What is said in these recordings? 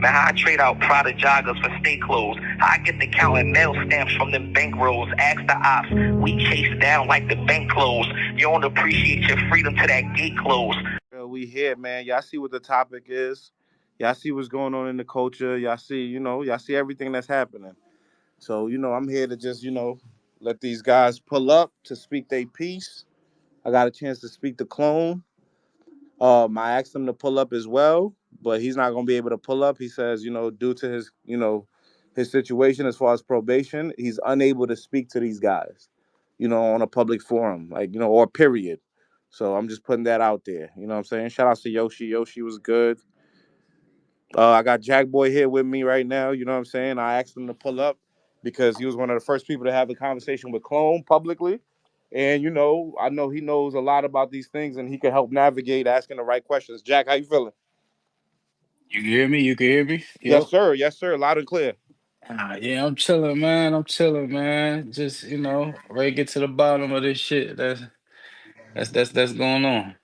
Man, how I trade out Prada joggers for stay clothes. How I get the counting mail stamps from them bank rolls. Ask the ops, we chase down like the bank closed. You don't appreciate your freedom till that gate closed. We here, man. Y'all see what the topic is. Y'all see what's going on in the culture. Y'all see everything that's happening. So, I'm here to just, let these guys pull up to speak their piece. I got a chance to speak to Clone. I asked him to pull up as well, but he's not gonna be able to pull up. He says, due to his, his situation as far as probation, he's unable to speak to these guys, on a public forum, like, or period. So I'm just putting that out there. You know what I'm saying? Shout out to Yoshi. Yoshi was good. I got Jack Boy here with me right now. You know what I'm saying? I asked him to pull up because he was one of the first people to have a conversation with Clone publicly. And I know he knows a lot about these things, and he can help navigate asking the right questions. Jack, how you feeling? You can hear me? You can hear me? Yes, Yep. sir. Yes, sir. Loud and clear. Yeah, I'm chilling, man. I'm chilling, man. Just ready to get to the bottom of this shit. That's going on.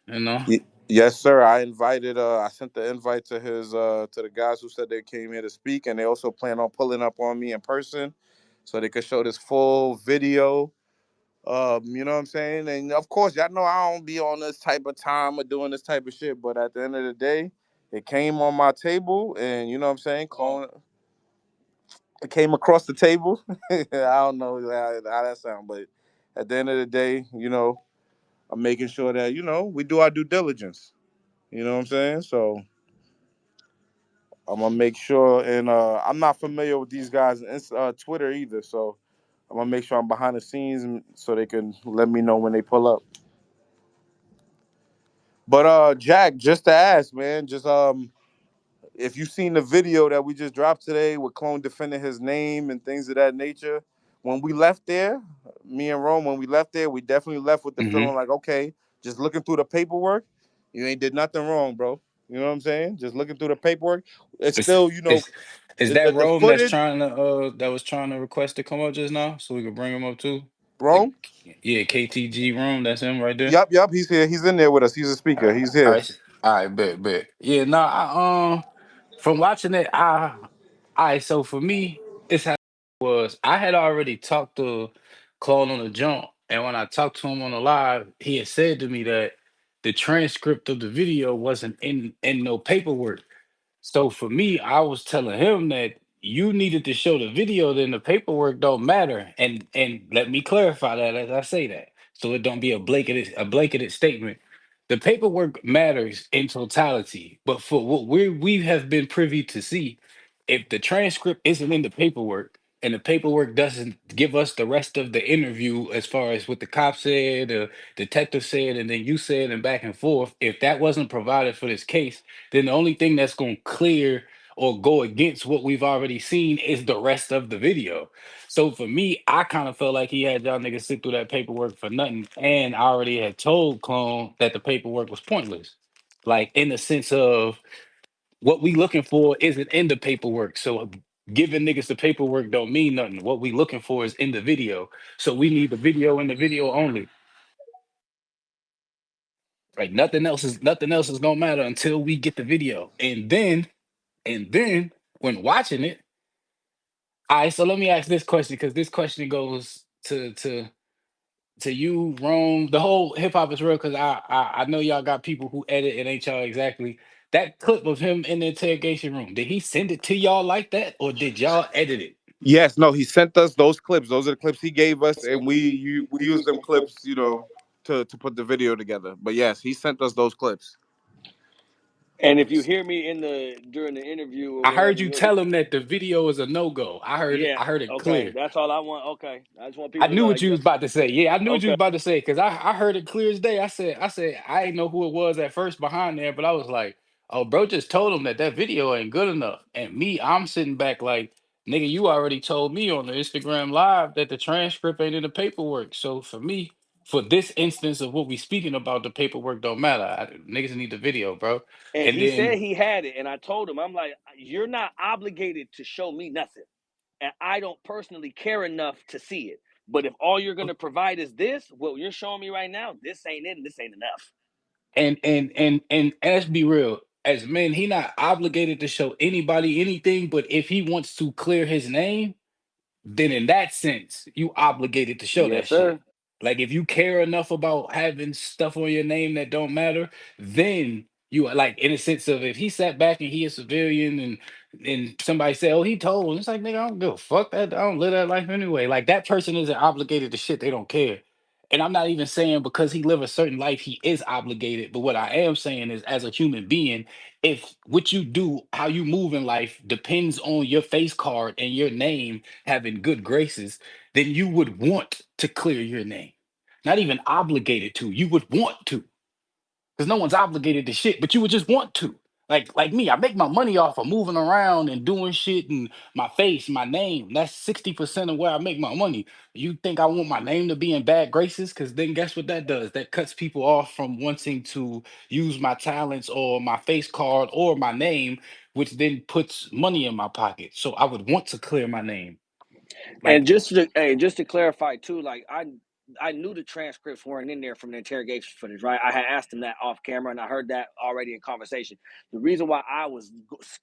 Yes, sir. I invited. I sent the invite to his to the guys who said they came here to speak, and they also plan on pulling up on me in person, so they could show this full video. You know what I'm saying? And of course, y'all know I don't be on this type of time or doing this type of shit. But at the end of the day, it came on my table, and you know what I'm saying? It came across the table. I don't know how that sounds, but at the end of the day, I'm making sure that we do our due diligence. You know what I'm saying? So I'm gonna make sure, and I'm not familiar with these guys' Twitter either, so I'm gonna make sure I'm behind the scenes so they can let me know when they pull up. But Jack, just to ask, man, just if you seen the video that we just dropped today with Clone defending his name and things of that nature, when we left there, me and Rome, when we left there, we definitely left with the Hmm. feeling like, okay, just looking through the paperwork, you ain't did nothing wrong, bro. You know what I'm saying? Just looking through the paperwork, it's Is still, is the, the, that the Rome that's footage trying to that was trying to request to come up just now so we could bring him up too? The wrong. Yeah, KTG Rome, that's him right there. Yep, he's here. He's in there with us. He's a speaker. He's All here. right, all right, bet. Yeah, no, from watching it, all right, so for me, it's how it was. I had already talked to Claude on the jump, and when I talked to him on the live, he had said to me that the transcript of the video wasn't in no paperwork. So for me, I was telling him that you needed to show the video, then the paperwork don't matter. And let me clarify that as I say that, so it don't be a blanketed statement. The paperwork matters in totality, but for what we have been privy to see, if the transcript isn't in the paperwork and the paperwork doesn't give us the rest of the interview as far as what the cop said, the detective said, and then you said, and back and forth, if that wasn't provided for this case, then the only thing that's going to clear or go against what we've already seen is the rest of the video. So for me, I kind of felt like he had y'all niggas sit through that paperwork for nothing. And I already had told Clone that the paperwork was pointless. Like in the sense of what we looking for isn't in the paperwork. So giving niggas the paperwork don't mean nothing. What we looking for is in the video. So we need the video and the video only. Like nothing else is gonna matter until we get the video. And then when watching it, all right, so let me ask this question because this question goes to you, Rome. The whole hip hop is real because I know y'all got people who edit and ain't y'all exactly. That clip of him in the interrogation room, did he send it to y'all like that or did y'all edit it? Yes, no, he sent us those clips. Those are the clips he gave us, and we used them clips, to put the video together. But yes, he sent us those clips. And if you hear me in the during the interview or I heard whatever, you you'll tell him that the video is a no-go. I heard it, yeah, I heard it okay. clear. That's all I want. Okay. I just want I people to knew know what like you was about to say. Yeah, I knew what you was okay. about to say because I heard it clear as day. I said I didn't know who it was at first behind there, but I was like, oh, bro, just told him that that video ain't good enough. And me, I'm sitting back like, nigga, you already told me on the Instagram live that the transcript ain't in the paperwork. So for me, for this instance of what we speaking about, the paperwork don't matter. Niggas need the video, bro. And And he said then he had it. And I told him, I'm like, you're not obligated to show me nothing. And I don't personally care enough to see it. But if all you're gonna provide is this, what you're showing me right now, this ain't it, and this ain't enough. and let's be real. as men, he not obligated to show anybody anything, but if he wants to clear his name, then in that sense, you obligated to show that Yes, sir. shit. Like if you care enough about having stuff on your name that don't matter, then you are like in a sense of if he sat back and he a civilian and somebody said, "Oh, he told," it's like nigga, I don't give a fuck that I don't live that life anyway. Like that person isn't obligated to shit. They don't care. And I'm not even saying because he live a certain life he is obligated. But what I am saying is, as a human being, if what you do, how you move in life, depends on your face card and your name having good graces, then you would want to clear your name. Not even obligated to. You would want to. Because no one's obligated to shit, but you would just want to. Like me, I make my money off of moving around and doing shit and my face, my name. That's 60% of where I make my money. You think I want my name to be in bad graces? Because then guess what that does? That cuts people off from wanting to use my talents or my face card or my name, which then puts money in my pocket. So I would want to clear my name. And Like, just to clarify too, like I knew the transcripts weren't in there from the interrogation footage, right? I had asked him that off camera, and I heard that already in conversation. The reason why I was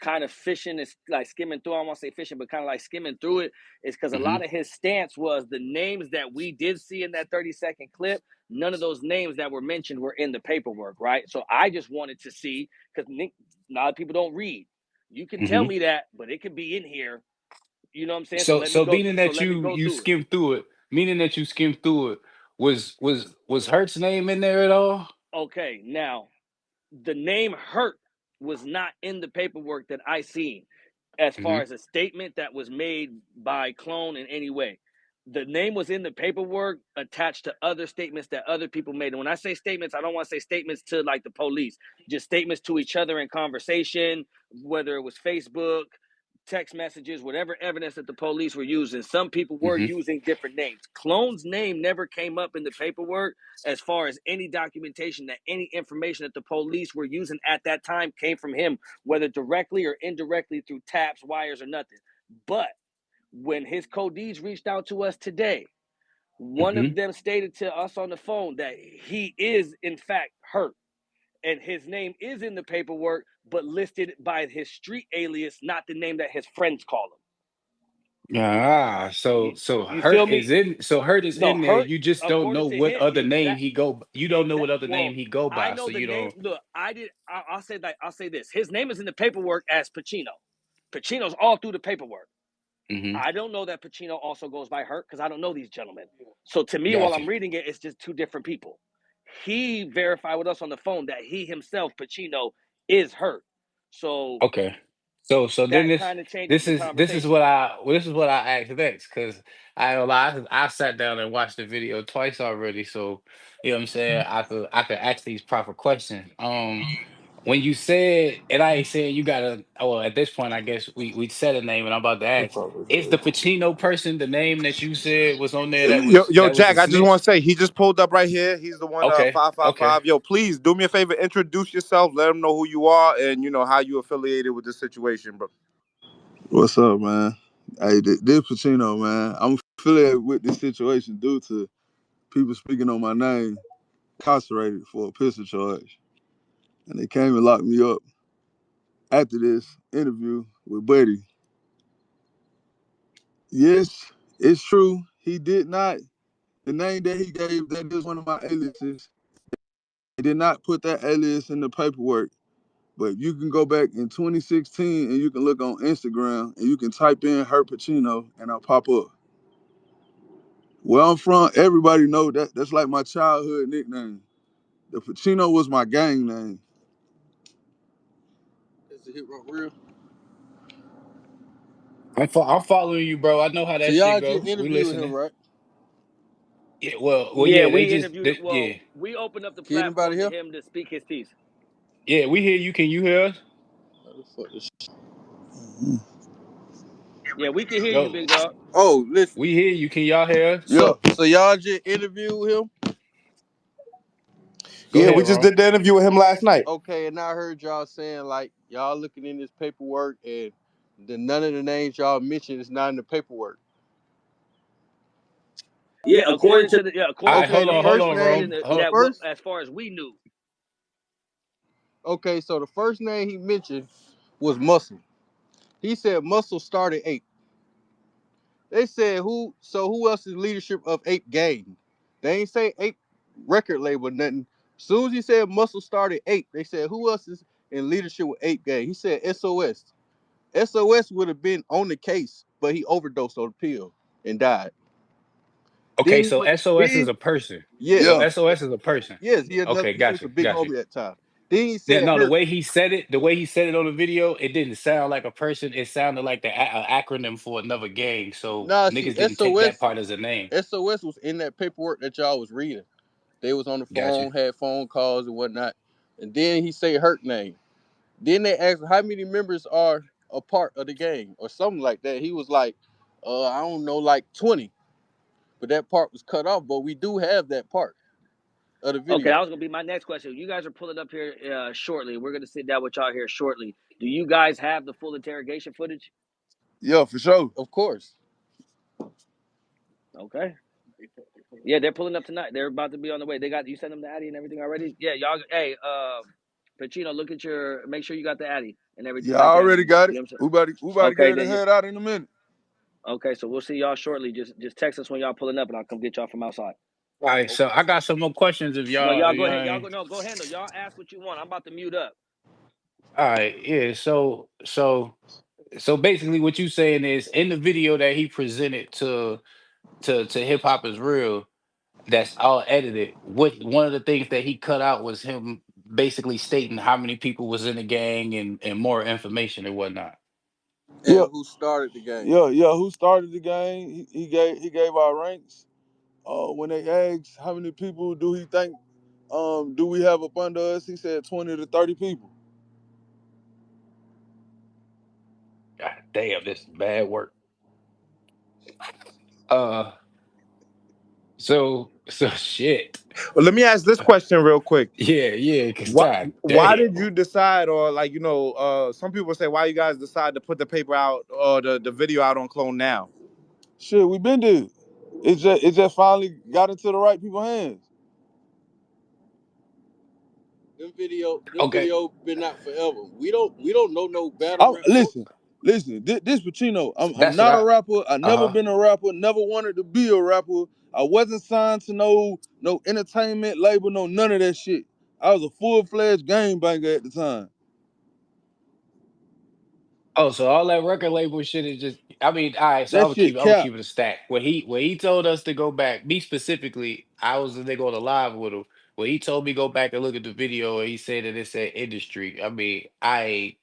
kind of fishing, is like skimming through. I don't want to say fishing, but kind of like skimming through it, is because a mhm, lot of his stance was the names that we did see in that 30-second clip. None of those names that were mentioned were in the paperwork, right? So I just wanted to see, because a lot of people don't read. You can tell mhm. me that, but it could be in here. You know what I'm saying? So So let me so go. meaning So that let me go you through it. skimmed through it, meaning that you skimmed through it, was Hertz name in there at all? Okay, now the name Hurt was not in the paperwork that I seen as Hmm. far as a statement that was made by Clone in any way. The name was in the paperwork attached to other statements that other people made. And when I say statements, I don't want to say statements to like the police, just statements to each other in conversation, whether it was Facebook, text messages, whatever evidence that the police were using. Some people were Hmm. using different names. Clone's name never came up in the paperwork as far as any documentation that any information that the police were using at that time came from him, whether directly or indirectly through taps, wires, or nothing. But when his codees reached out to us today, one Hmm. of them stated to us on the phone that he is in fact Hurt, and his name is in the paperwork, but listed by his street alias, not the name that his friends call Ah, him. so You feel me? Hurt is No, in there. Hurt, You just don't know according to what him, other name he go. You don't know what other name Well, he go I by, know so the you name. don't. Look, I did. I'll say that. I'll say this. His name is in the paperwork as Pacino. Pacino's all through the paperwork. Hmm. I don't know that Pacino also goes by Hurt because I don't know these gentlemen. So to me, while Gotcha. I'm reading it, it's just two different people. He verified with us on the phone that he himself, Pacino, is Hurt. So Okay. So then that kind of changes this the is this is conversation. what I well, this is what I asked next because I ain't gonna lie, I sat down and watched the video twice already, so you know what I'm saying. I could ask these proper questions. When you said, and I ain't saying you gotta. Well, at this point, I guess we said a name, and I'm about to ask: is the Pacino person the name that you said was on there? Yo, That was the Jack, I just want snitch. to say he just pulled up right here. He's the one Okay, okay. 555. Yo, please do me a favor, introduce yourself, let them know who you are and how you affiliated with this situation, bro. What's up, man? Hey, this Pacino, man. I'm affiliated with this situation due to people speaking on my name, incarcerated for a pistol charge. And they came and locked me up after this interview with Buddy. Yes, it's true. He did not, the name that he gave, that is one of my aliases. He did not put that alias in the paperwork. But you can go back in 2016 and you can look on Instagram and you can type in Hurt Pacino and I'll pop up. Where I'm from, everybody know that that's like my childhood nickname. The Pacino was my gang name. That's the hit rock real. I'm following you, bro. I know how So that shit y'all just go. We interviewed him, listening. right? Yeah, well, Yeah, yeah. we interviewed it. Yeah, Well, we opened up the Can anybody platform to hear? him to speak his piece. yeah. We hear you. Can you hear us? How the fuck this Yeah, we can hear you, Yo, big dog. Oh, listen. we hear you. Can y'all hear us? So y'all just interviewed him? Go Yeah, ahead, we just Ron. did the interview with him last night. Okay, and I heard y'all saying like y'all looking in this paperwork and none of the names y'all mentioned is not in the paperwork. Yeah, according to the All right, Okay, the the names hold that first were on, said in name, Rome. the the Hold. that first as far as we knew. Okay, so the first name he mentioned was Muscle. He said Muscle started Ape. They said who? So who else is leadership of Ape Gang? They ain't say Ape record label nothing. Soon as he said Muscle started Ape, they said who else is in leadership with Ape Gang? He said SOS. SOS would have been on the case, but he overdosed on the pill and died. Okay, Then he so went. SOS is Then a person. yes, So Yeah. SOS is a person. yes, he had nothing. Okay, He was got a you, big got you. homie at the time. Then he Yeah, said no, Hurt. the way he said it on the video, it didn't sound like a person. It sounded like the acronym for another gang. So Nah, see, niggas didn't take that SOS part as a name. SOS was in that paperwork that y'all was reading. They was on the Got you. phone, had phone calls and whatnot. And then he say Hurt name. Then they asked how many members are a part of the gang or something like that. He was like, I don't know, like 20. But that part was cut off. But we do have that part of the Okay, video. that was gonna be my next question. You guys are pulling up here shortly. We're gonna sit down with y'all here shortly. Do you guys have the full interrogation footage? Yeah, for sure. Of course. Okay. Yeah, they're pulling up tonight. They're about to be on the way. They got you sent them the Addy and everything already. Yeah, y'all. Hey, Pacino, look at your. Make sure you got the Addy and everything Yeah, I like that. already got You it. know what I'm We saying? about to get Okay, ready to then. head out in a minute. Okay, so we'll see y'all shortly. Just text us when y'all pulling up, and I'll come get y'all from outside. All right, so I got some more questions if No, y'all, y'all if go y'all ahead. Y'all ain't. go. No, go handle. Y'all ask what you want. I'm about to mute up. All right, yeah. So basically, what you saying is in the video that he presented to Hip Hop is Real, that's all edited. What one of the things that he cut out was him basically stating how many people was in the gang and more information and whatnot. Yeah, And who started the game. yeah. Who started the game? He gave our ranks. When they asked how many people do he think do we have up under us, he said 20 to 30 people. God damn, this is bad work. Uh, so shit. Well, let me ask this question real quick. Yeah, cause Why God why damn. did you decide, or like, some people say, why you guys decide to put the paper out or the video out on Clone now? Shit, we been there. It just finally got into the right people's hands. Them Okay, video been out forever. We don't know no battle rap. Listen. This Pacino. I'm that's what not a I. rapper. I never Uh-huh. been a rapper. Never wanted to be a rapper. I wasn't signed to no entertainment label. No none of that shit. I was a full-fledged game banger at the time. Oh, so all that record label shit is just. I mean, all right. So That shit I'm gonna cap. keep it a stack. When he told us to go back, me specifically, I was the nigga on the live with him. When he told me go back and look at the video, and he said that it said industry. I mean, I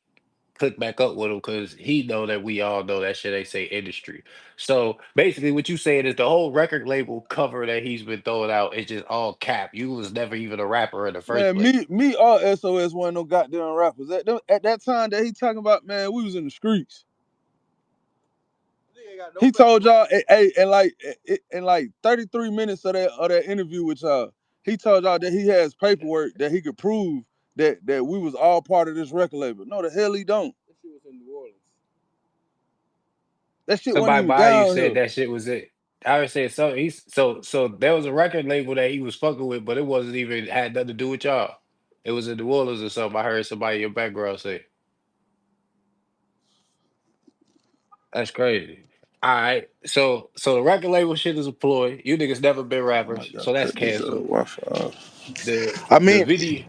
click back up with him because he know that we all know that shit ain't say industry. So basically, what you saying is the whole record label cover that he's been throwing out is just all cap. You was never even a rapper in the first Man, place. me or SOS wasn't no goddamn rappers. At that time that he talking about, man, we was in the streets. He told y'all, hey, in like 33 minutes of that interview with y'all, he told y'all that he has paperwork that he could prove that we was all part of this record label. No, the hell he don't. That shit was in New Orleans. That shit wasn't Somebody even by you down said here. that shit was it. I would say so. So there was a record label that he was fucking with, but it wasn't even had nothing to do with y'all. It was in New Orleans or something. I heard somebody in your background say. That's crazy. All right. So the record label shit is a ploy. You niggas never been I rappers, gotta so that's cut this canceled. Wi-Fi. The I the mean, video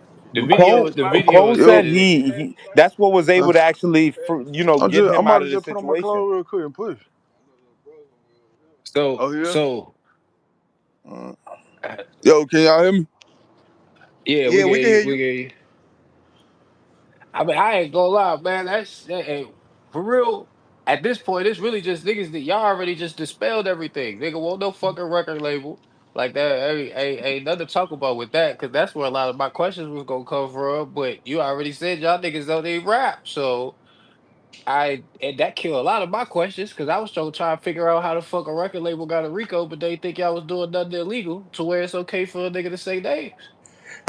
Clone the video Clone is said Yo, edited. he that's what was able to actually, get I'm him just out I'm of about the to just put on my situation. clothes real quick and push. So Oh yeah. so Uh, uh, yo, can y'all hear me? yeah, Yeah, we can hear we you. get you. I mean, I ain't gonna lie, man. For real. At this point, it's really just niggas that y'all already just dispelled everything. Nigga, want no fucking record label like that. Ain't nothing to talk about with that, because that's where a lot of my questions was gonna come from. But you already said y'all niggas don't need rap, so and that killed a lot of my questions because I was trying to figure out how the fuck a record label got a RICO, but they think y'all was doing nothing illegal to where it's okay for a nigga to say names.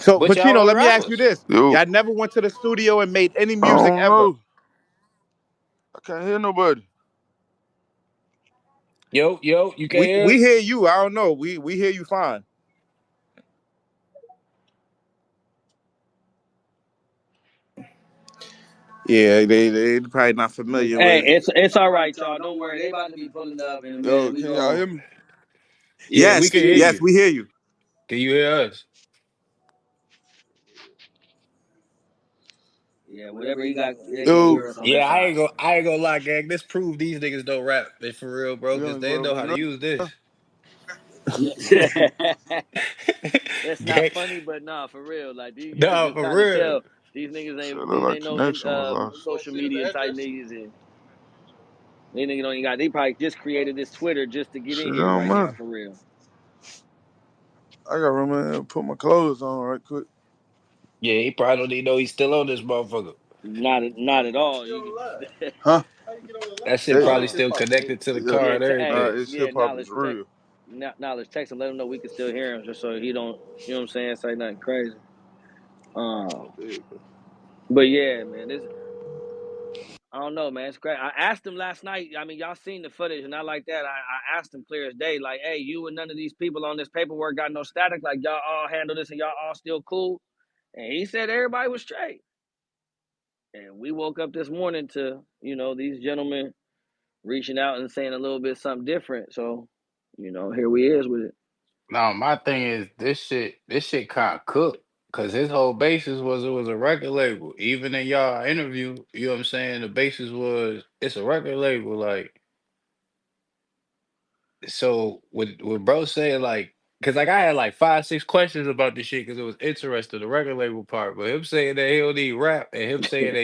So, But y'all Pacino, ain't let me ask you rappers. this: Yo, y'all never went to the studio and made any I music don't ever? know. I can't hear nobody. Yo, you can We hear? hear you. I don't know. We hear you fine. Yeah, they probably not familiar Hey, with. it's all right, y'all. Don't worry. They about to be pulling up in a minute. Yo, We can y'all going hear me? Yeah, we Yes, can hear yes, you. we hear you. Can you hear us? yeah, whatever he got, they can't Yo, hear us on that Yeah, side. I ain't gonna lie, gang. This prove these niggas don't rap. They for real, bro, we because don't they go know over how to nothing. use this. It's not Gang. funny, but nah, for real. Like you could No, just for kind of real. tell Shit, look these like ain't no connection was lost. social media type niggas, and they niggas don't even got. They probably just created this Twitter just to get Shit, in it here don't right now, matter. for real. I gotta remember to put my clothes on right quick. Yeah, he probably don't even know he's still on this motherfucker. Not at all. Huh? That shit They, probably still connected to the yeah, car Yeah, and nah, everything. it's yeah. hip hop is real. Knowledge text him. Let him know we can still hear him, just so he don't. You know what I'm saying? Say nothing crazy. Oh, there you go. But yeah, man. This I don't know, man. It's great. I asked him last night. I mean, y'all seen the footage, and I like that. I asked him clear as day, like, "Hey, you and none of these people on this paperwork got no static. Like, y'all all handle this, and y'all all still cool." And he said everybody was straight. And we woke up this morning to these gentlemen reaching out and saying a little bit something different. So, here we is with it. Now my thing is this shit kind of cooked because his whole basis was it was a record label. Even in y'all interview, you know what I'm saying? The basis was it's a record label. Like so, with bro saying like, cause like I had like 5, 6 questions about this shit because it was interesting the record label part. But him saying that he don't need rap and him saying that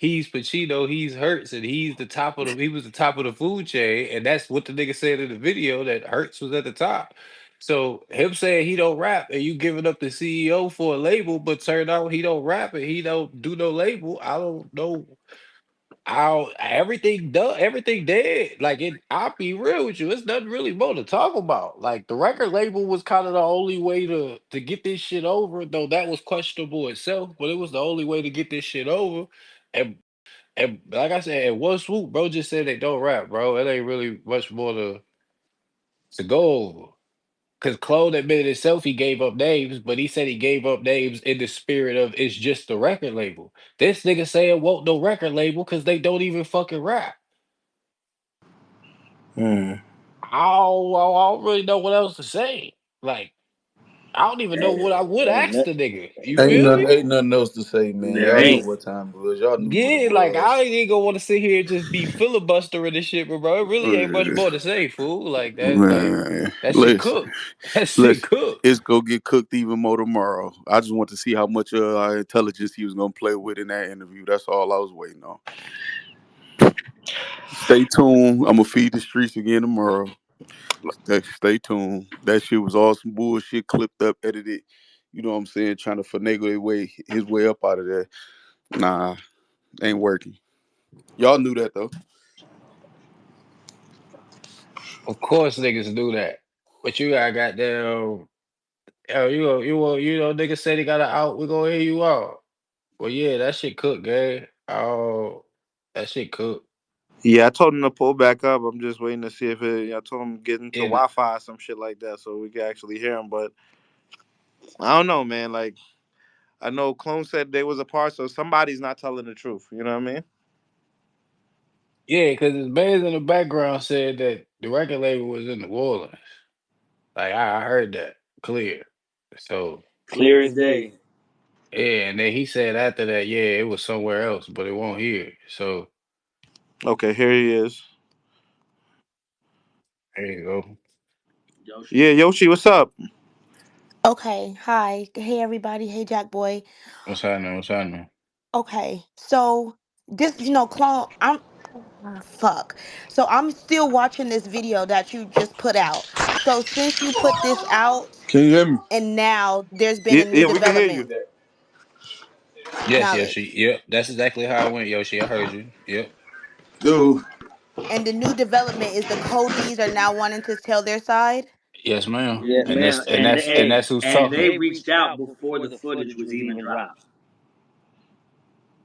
he's Pacino, he's Hurts, and he was the top of the food chain, and that's what the nigga said in the video that Hurts was at the top. So him saying he don't rap and you giving up the CEO for a label, but turned out he don't rap and he don't do no label. I don't know how everything done, everything dead. Like it, I'll be real with you. It's nothing really more to talk about. Like the record label was kind of the only way to get this shit over, though that was questionable itself, but it was the only way to get this shit over. And and like I said, in one swoop, bro just said they don't rap, bro. It ain't really much more to go over. Because Claude admitted himself he gave up names, but he said he gave up names in the spirit of it's just the record label. This nigga saying won't no record label because they don't even fucking rap. Hmm. I don't really know what else to say. Like, I don't even know what I would Ain't ask no- the nigga. You Ain't feel me? nothing, ain't nothing else to say, man. there Y'all know ain't. what time it was. Y'all knew what it Yeah, like was. I ain't even gonna want to sit here and just be filibustering this shit, but bro, it really ain't much more to say, fool. Man, That shit listen, cooked. That shit listen. cooked. It's gonna get cooked even more tomorrow. I just want to see how much intelligence he was gonna play with in that interview. That's all I was waiting on. Stay tuned. I'm gonna feed the streets again tomorrow. Stay tuned. That shit was all some bullshit, clipped up, edited. You know what I'm saying? Trying to finagle his way up out of there. Nah, ain't working. Y'all knew that though. Of course, niggas do that, but you got goddamn. Yo, niggas said he got an out. We gonna hear you out. Well, yeah, that shit cooked, gang. Oh, that shit cooked. Yeah, I told him to pull back up. I'm just waiting to see if I told him to get into And Wi-Fi or some shit like that so we can actually hear him. But I don't know, man. Like I know Clone said they was apart, so somebody's not telling the truth. You know what I mean? yeah, because his bands in the background said that the record label was in New Orleans. Like I heard that clear. So Clear as day. yeah, and then he said after that, yeah, it was somewhere else, but it won't here. So Okay, here he is. there you go. Yeah, Yoshi. Yoshi, what's up? Okay, hi. Hey everybody. Hey Jack Boy. What's happening? What's happening? Okay. So this, clone fuck. So I'm still watching this video that you just put out. So since you put this out Can you hear me? and now there's been Yeah, a new yeah, we can hear development, you. Yes, Yoshi. knowledge. Yep, that's exactly how it went, Yoshi. I heard you. Yep. Dude, And the new development is the Cody's are now wanting to tell their side. Yes, ma'am. Yes, ma'am. And that's who's And talking. they reached out before the footage was even dropped.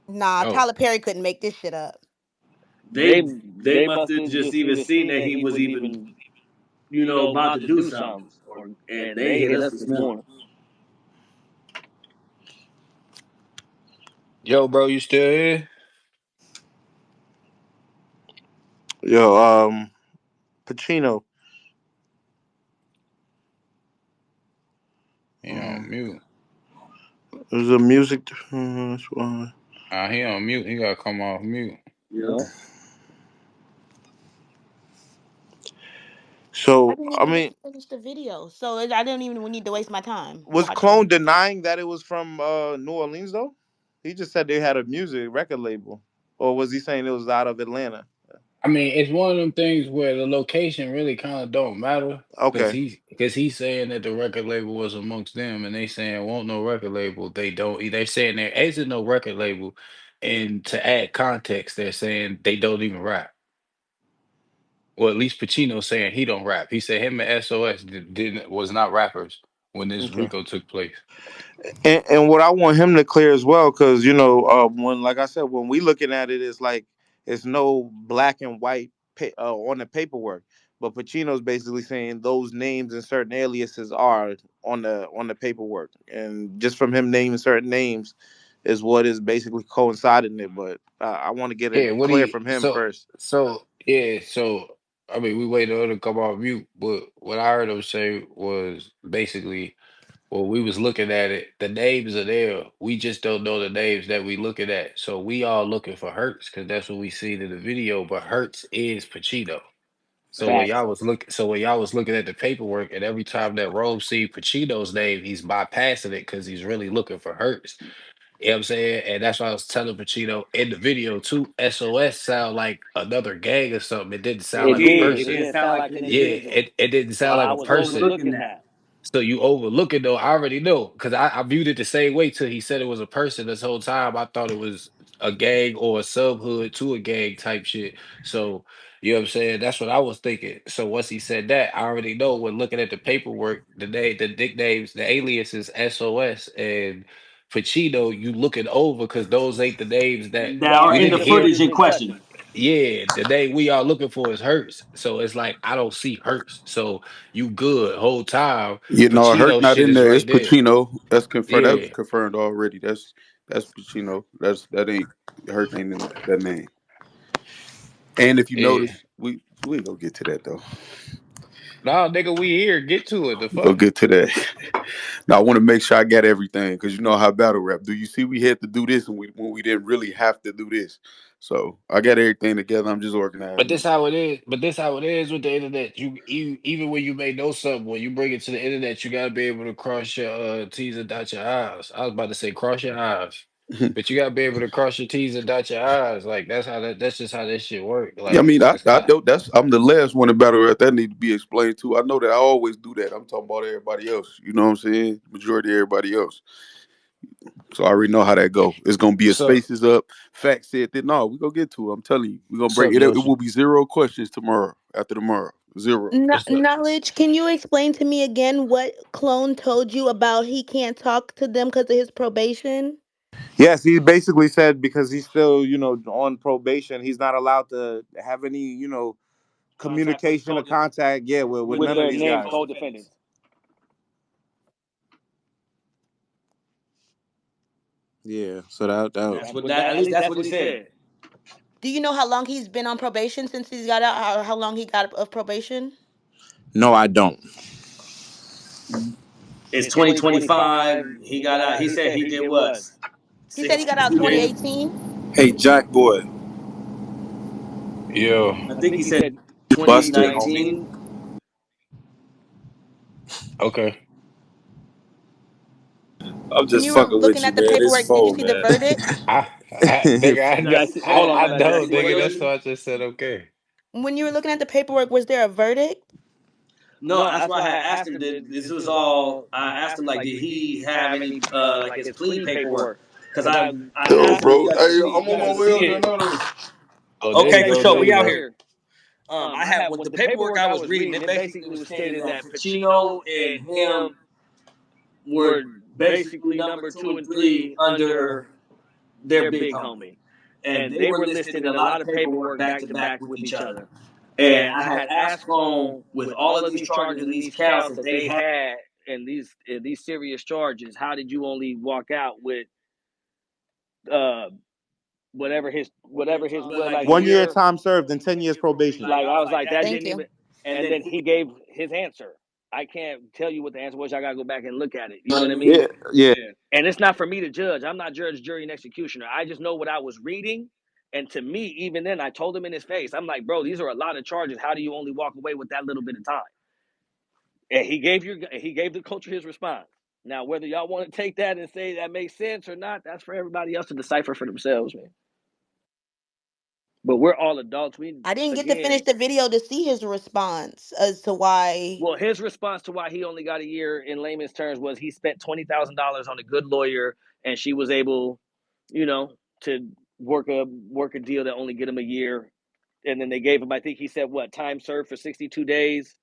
Nah, Oh, Tyler Perry couldn't make this shit up. They must have just even seen that he was even about to do something, and they hit us this morning. yo, bro, you still here? Yo, Pacino. He on mute. There's a music. That's why. He on mute. He gotta come off mute. Yeah. I So didn't I even get mean, to finish the video, so I didn't even need to waste my time was Clone watching. denying that it was from New Orleans though? He just said they had a music record label, or was he saying it was out of Atlanta? I mean, it's one of them things where the location really kind of don't matter Okay, because he's saying that the record label was amongst them, and they saying won't no record label. They don't. They're saying there isn't no record label, and to add context, they're saying they don't even rap. Well, at least Pacino saying he don't rap. He said him and SOS didn't was not rappers when this okay. Rico took place. And what I want him to clear as well, because when like I said, when we looking at it, it's like it's no black and white on the paperwork. But Pacino's basically saying those names and certain aliases are on the paperwork, and just from him naming certain names is what is basically coinciding it. But I want to get it Yeah, what do clear you from him first. so I mean we waited on her to come off mute, but what I heard him say was basically well, we was looking at it, the names are there. We just don't know the names that we looking at. So we all looking for Hertz because that's what we seen in the video, but Hertz is Pacino. Facts. So when y'all was looking at the paperwork, and every time that Rome see Pacino's name, he's bypassing it because he's really looking for Hertz. You know what I'm saying? And that's why I was telling Pacino in the video too. SOS sound like another gang or something. It didn't sound It like a did. It person. didn't sound like an Yeah, individual. it didn't So sound like I a was person. overlooking that. So you overlook it though. I already know because I viewed it the same way till he said it was a person. This whole time I thought it was a gang or a sub hood to a gang type shit. So you know what I'm saying? That's what I was thinking. So once he said that, I already know when looking at the paperwork, the nicknames, the aliases SOS and Pacino, you looking over because those ain't the names that That are we in the didn't hear. footage in question. Yeah, the name we are looking for is Hurts. So it's like I don't see Hurts. So you good whole time. You know, Hurt Pacino not shit in is there. It's right there. Pacino. That's confirmed. That was Yeah, confirmed already. That's Pacino. That ain't Hurt ain't in that name. And if you yeah. notice, we ain't gonna get to that though. Nah, nigga, we here. Get to it. The We gonna fuck. get to that. Now I want to make sure I got everything because you know how battle rap. Do you see we had to do this and when we didn't really have to do this? So I got everything together. I'm just But organizing this it. how it is. But this how it is with the internet. You even when you may know something, when you bring it to the internet, you gotta be able to cross your T's and dot your I's. I was about to say cross your eyes. But you gotta be able to cross your T's and dot your I's. Like that's just how that shit work. Yeah, I Like mean, that's not I'm the last one in battle rap that need to be explained to. I know that I always do that. I'm talking about everybody else. You know what I'm saying? Majority of everybody else. So I already know how that go. It's gonna be a so spaces up. Fact said that no, we gonna get to it. I'm telling you, we gonna so break it. It Yoshi. will be zero questions tomorrow. After tomorrow, zero. So Knowledge, can you explain to me again what Clone told you about he can't talk to them because of his probation? Yes, he basically said because he's still on probation, he's not allowed to have any Contact with communication or contact, yeah, with with none of their these named guys. co-defendants. Yeah, so that That's what that. At least that's what he said. Do you know how long he's been on probation since he's got out? How long he got of probation? no, I don't. It's 2025. He got out. He said he did what? He said he got 62 out days. 2018. Hey, Jack boy, yeah, I think he said you busted, homie. 2019. okay. I'm When just you were fucking with looking you, at the man. It's paperwork, did you four, see the man. verdict? Nigga, Hold I on. Did I know, see what, nigga. That's Yoshi? why I just said okay. When you were looking at the paperwork, was there a verdict? No, that's why I had asked him. This was all. I asked him like, did he have any like his plea paperwork? Because I Yo, asked him if bro. you guys could Hey, see I'm you on guys my could way see up there it. now. Though. Oh, there you Okay, for go. sure. There We you out go. here. I had with the paperwork I was reading. It basically was stated that Pacino and him were basically number two and three under their big homie, and they were listed in a lot of paperwork back to back with each other. And I had asked Clone with all of these charges and these counts that they had and these serious charges, how did you only walk out with whatever his like 1 year year. time served and 10 years probation. Like I was like that Thank didn't you. even. And then he gave his answer. I can't tell you what the answer was. I gotta go back and look at it. You know what I mean? Yeah, yeah. And it's not for me to judge. I'm not judge, jury, and executioner. I just know what I was reading. And to me, even then, I told him in his face, I'm like, bro, these are a lot of charges. How do you only walk away with that little bit of time? And he gave the coach his response. Now, whether y'all want to take that and say that makes sense or not, that's for everybody else to decipher for themselves, man. But we're all adults. We I didn't get to finish again, the video to see his response as to why. well, his response to why he only got a year in layman's terms was he spent $20,000 on a good lawyer, and she was able, you know, to work a deal that only get him a year, and then they gave him, I think he said, what, time served for 62 days,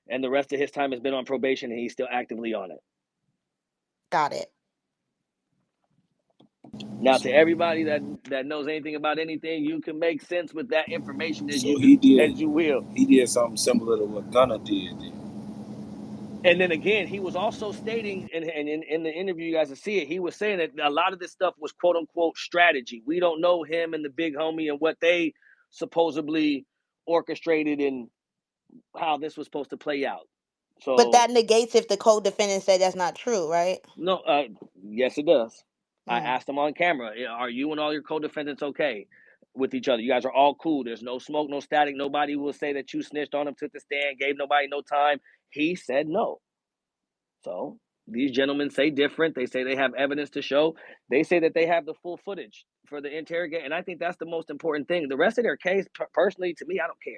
and the rest of his time has been on probation, and he's still actively on it. Got it. Now, to everybody that knows anything about anything, you can make sense with that information as So you he did as you will. he did something similar to what Gunna did. Then. And then again, he was also stating, and in the interview, you guys will see it, he was saying that a lot of this stuff was quote unquote strategy. We don't know him and the big homie and what they supposedly orchestrated and how this was supposed to play out. But So, that negates if the co-defendant say that's not true, right? no, yes, it does. I Mm. asked him on camera, are you and all your co defendants okay with each other? You guys are all cool. There's no smoke, no static. Nobody will say that you snitched on him, took the stand, gave nobody no time. He said no. So these gentlemen say different. They say they have evidence to show. They say that they have the full footage for the interrogate, and I think that's the most important thing. The rest of their case, personally, to me, I don't care.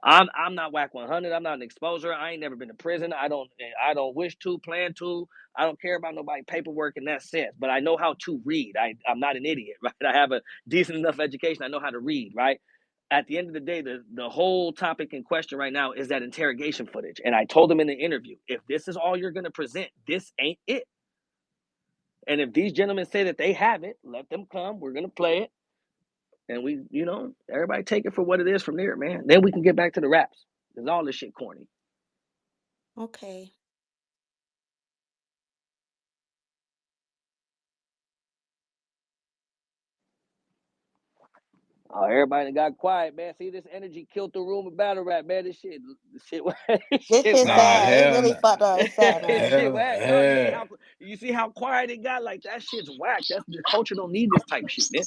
I'm not whack 100. I'm not an exposer. I ain't never been to prison. I don't wish to, plan to. I don't care about nobody paperwork in that sense. But I know how to read. I'm not an idiot, right? I have a decent enough education. I know how to read, right? At the end of the day, the whole topic in question right now is that interrogation footage. And I told them in the interview, if this is all you're gonna present, this ain't it. And if these gentlemen say that they have it, let them come. We're gonna play it. And everybody take it for what it is from there, man. Then we can get back to the raps. Because all this shit corny. Okay. Oh, everybody that got quiet, man. See, this energy killed the room of battle rap, man. This This shit shit whack. Nah, sad. It hell, really fucked up. It's sad, This man. shit hell, whack. No, hell. you see how quiet it got? Like that shit's whack. That's the culture don't need this type shit, man.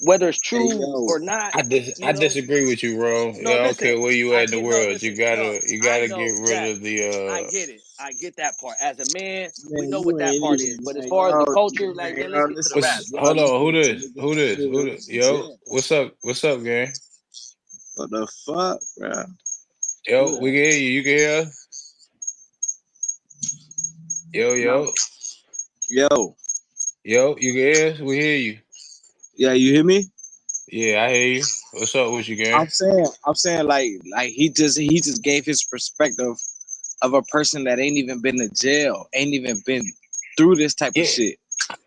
Whether it's Hey true yo, or not, I disagree with you, bro. no, Yeah, I don't listen. care where you I at in the get no, world. listen, You no. gotta I get know, rid Jack. of the I get it. I get that part. As a man, we man, know what you that ain't part is. even But as man. far as the Y'all, culture, like, man, man, let's y'all get to the listen, raps. what's y'all hold on, listen to who niggas this? shit Who what this? he Yo, said. what's up? What's up, gang? What the fuck, bro? Yo, Who we that? can hear you. You can hear us? Yo, No. yo, Yo, yo, you can hear us? We hear you. yeah, you hear me? Yeah, I hear you. What's up with you, gang? I'm saying, like he just gave his perspective of a person that ain't even been to jail, ain't even been through this type of Yeah. shit.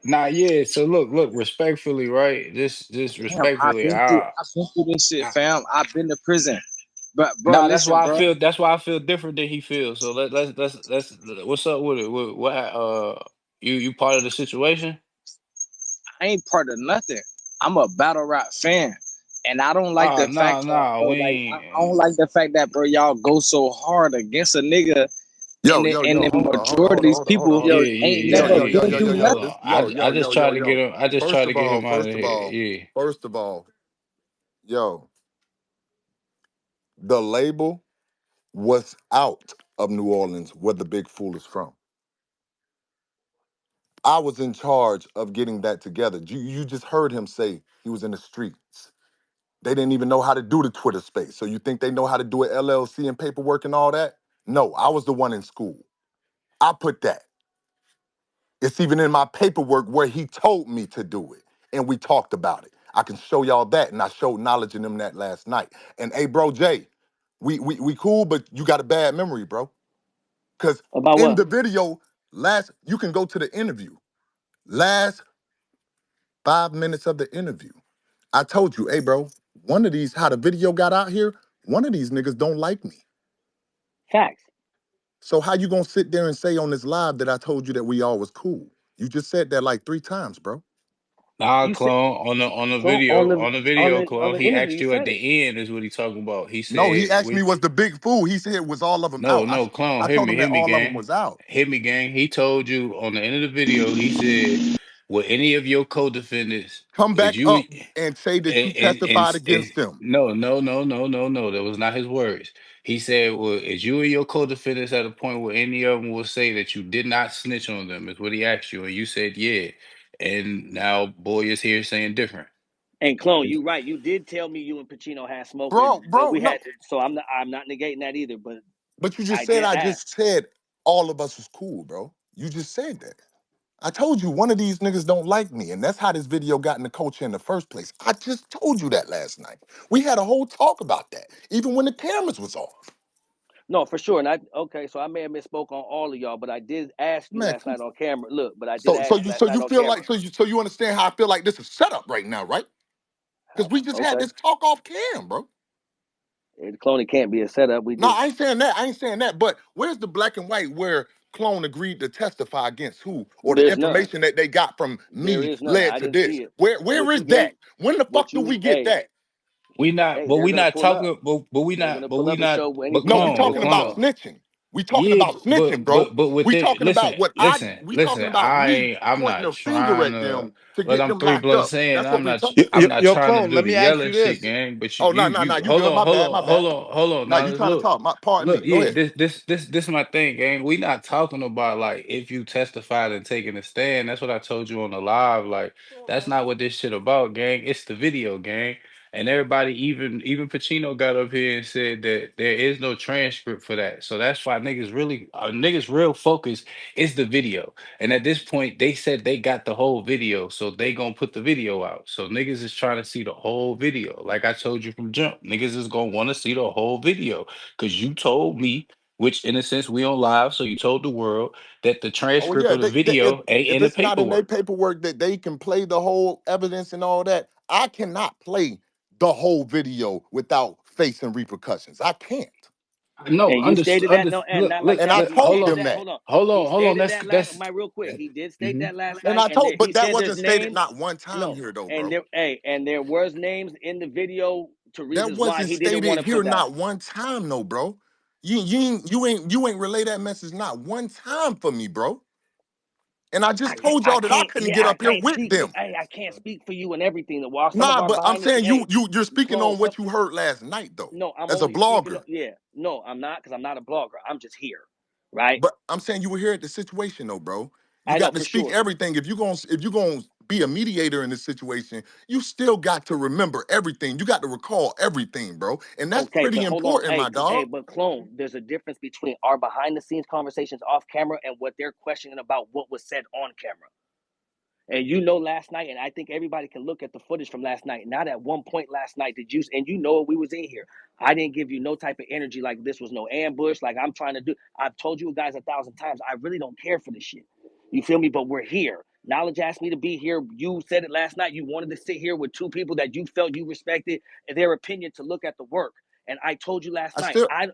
Nah, yeah. So look, respectfully, right? Just Damn, I've respectfully, been through, I've been through this shit, I fam. I've been to prison, but bro, nah, that's listen, why I bro. feel. That's why I feel different than he feels. So let's. What's up with it? What? You part of the situation? I ain't part of nothing. I'm a battle rap fan. And I don't like Ah, the fact that, nah. bro, We like I don't ain't. like the fact that, bro, y'all go so hard against a nigga, Yo, and yo, and yo, the hold on, hold on, majority of hold on, these hold on, hold on, people hold Yeah, on. ain't Yo, never yo, yo, been yo, yo, through yo, nothing. this, yo, I yo, just yo, yo, try to get yo. him. I just try to get him out of here. Yeah. First of all, the label was out of New Orleans, where the Big Fool is from. I was in charge of getting that together. You just heard him say he was in the streets. They didn't even know how to do the Twitter space. So you think they know how to do an LLC and paperwork and all that? No, I was the one in school. I put that. It's even in my paperwork where he told me to do it. And we talked about it. I can show y'all that. And I showed knowledge in them that last night. And hey, bro, Jay, we cool, but you got a bad memory, bro. Cause About in what? the video, you can go to the interview. Last 5 minutes of the interview, I told you, hey, bro, one of these, how the video got out here, one of these niggas don't like me. Facts. So how you gonna sit there and say on this live that I told you that we all was cool? You just said that like 3 times, bro. Nah, You said clone Clone on on the on video, the on clone. the He interview. asked You you at said it. the end is what he talking about. He No, he said asked me we was the big fool. He said was all of them no out. no clone. I told him Hit that me, all of them gang. was out. Hit me, gang. He told you on the end of the video. He said, "Will any of your co-defendants Come would back you?" up and say that you And, testified against them. no, no, no, no, no, no. That was not his words. He said, "Well, is you and your co-defendants at a point where any of them will say that you did not snitch on them?" Is what he asked you, and you said, "Yeah." And now, boy is here saying different. And Clone, you right. You did tell me you and Pacino had smoke, but Bro, we no. had to. So I'm not negating that either. But But you just I said did I ask. just said all of us was cool, bro. You just said that. I told you one of these niggas don't like me, and that's how this video got in the culture in the first place. I just told you that last night. We had a whole talk about that, even when the cameras was off. No, for sure. And so I may have misspoke on all of y'all, but I did ask you Man, last night on camera. Look, but I did so so ask you you last so night you on feel camera. like so you understand how I feel like this is set up right now, right? Because we just had Okay, this talk off cam, bro. Clone, it can't be a setup. We No, just I ain't saying that. I ain't saying that. But where's the black and white where Clone agreed to testify against who, or the there's none. information that they got from There me is none. led I to didn't this? see it. Where What is you that? gave, When the fuck what do you we get that? We not, hey, but they're we gonna not pull up. talking, but we They're not, gonna but pull we up and not, show any but No, we footage clone, that but talking won't about clone. show. snitching. We talking Yeah, about snitching, bro. but We within, talking about what we talking listen, about me I'm pointing not a finger trying at to them to look. get I'm them three locked blunt up. saying That's what we talking. I'm not Yo, trying to clone. do Let the me ask yelling you shit, this. gang. But Oh, no, no, no, you good. My bad, my bad. hold on. Now Now you let's trying to look. talk. Pardon me. Look, Go yeah, ahead. this my thing, gang. We not talking about like if you testified and taking a stand. That's what I told you on the live. Like that's not what this shit about, gang. It's the video, gang. And everybody, even Pacino, got up here and said that there is no transcript for that. So that's why niggas real focus is the video. And at this point, they said they got the whole video, so they gonna put the video out. So niggas is trying to see the whole video. Like I told you from jump, niggas is gonna want to see the whole video because you told me, which in a sense we on live, so you told the world that the Oh transcript yeah, of the video ain't if in the it's not in their paperwork. paperwork that they can play the whole evidence and all that, I cannot play the whole video without facing repercussions. I can't. No, And you stated that no, and not like And I that. He told hold stated on, them that. that. Hold on. He hold on. stated that last. My real quick. He did state Mhm. that last And night, I and told, there, he but that said there's wasn't stated names. not one time No, here though, and bro. there was names in the video to That reasons why wasn't he didn't want stated to here put that not out. one time, no, bro. You ain't relay that message not one time for me, bro. And I just told I y'all that I can't. couldn't Yeah, get I up here can't with speak for. them. Hey, I can't speak for you and everything. While some of Nah, our but I'm behind the saying scenes, hey, you're speaking clone on some. what you heard last night though, No, I'm as a only speaking. blogger. Yeah, no, I'm not because I'm not a blogger. I'm just here, right? But I'm saying you were here at the situation though, bro. You I know got to for speak sure. everything. If you gonna be a mediator in this situation, you still got to remember everything. You got to recall everything, bro. And that's Okay, pretty but hold on. important, my dog. But clone, there's a difference between our behind the scenes conversations off camera and what they're questioning about what was said on camera. And you know, last night, and I think everybody can look at the footage from last night. Not at one point last night did you, and you know we was in here. I didn't give you no type of energy like this was no ambush, like I'm trying to do. I've told you guys 1,000 times, I really don't care for this shit. You feel me? But we're here. Knowledge asked me to be here. You said it last night. You wanted to sit here with two people that you felt you respected and their opinion to look at the work. And I told you last I night, still I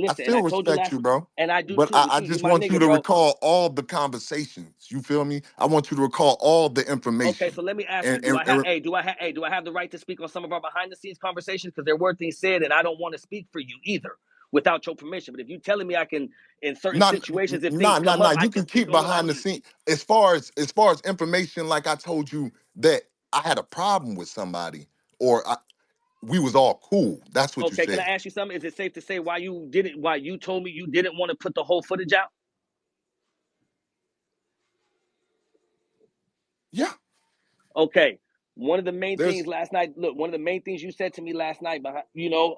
I listen, and still I told you respect last, you, bro. and I do But too. I You just my want you nigga, to bro. recall all the conversations. You feel me? I want you to recall all the Okay, information. so let me ask you: And, Do and, I have? and Do I have the right to speak on some of our behind the scenes conversations? Because there were things said, and I don't want to speak for you either, without your permission. But if you're telling me I can, in certain Nah, situations, if things nah, nah, come nah. up, I You can can speak keep on it on behind the mute. scene. As far as information, like I told you that I had a problem with somebody, or we was all cool. That's what you Okay, can I said. ask you something? Is it safe to say why you didn't? Why you told me you didn't want to put the whole footage out? Yeah. Okay. One of the main things There's last night, look, one of the main things you said to me last night, behind,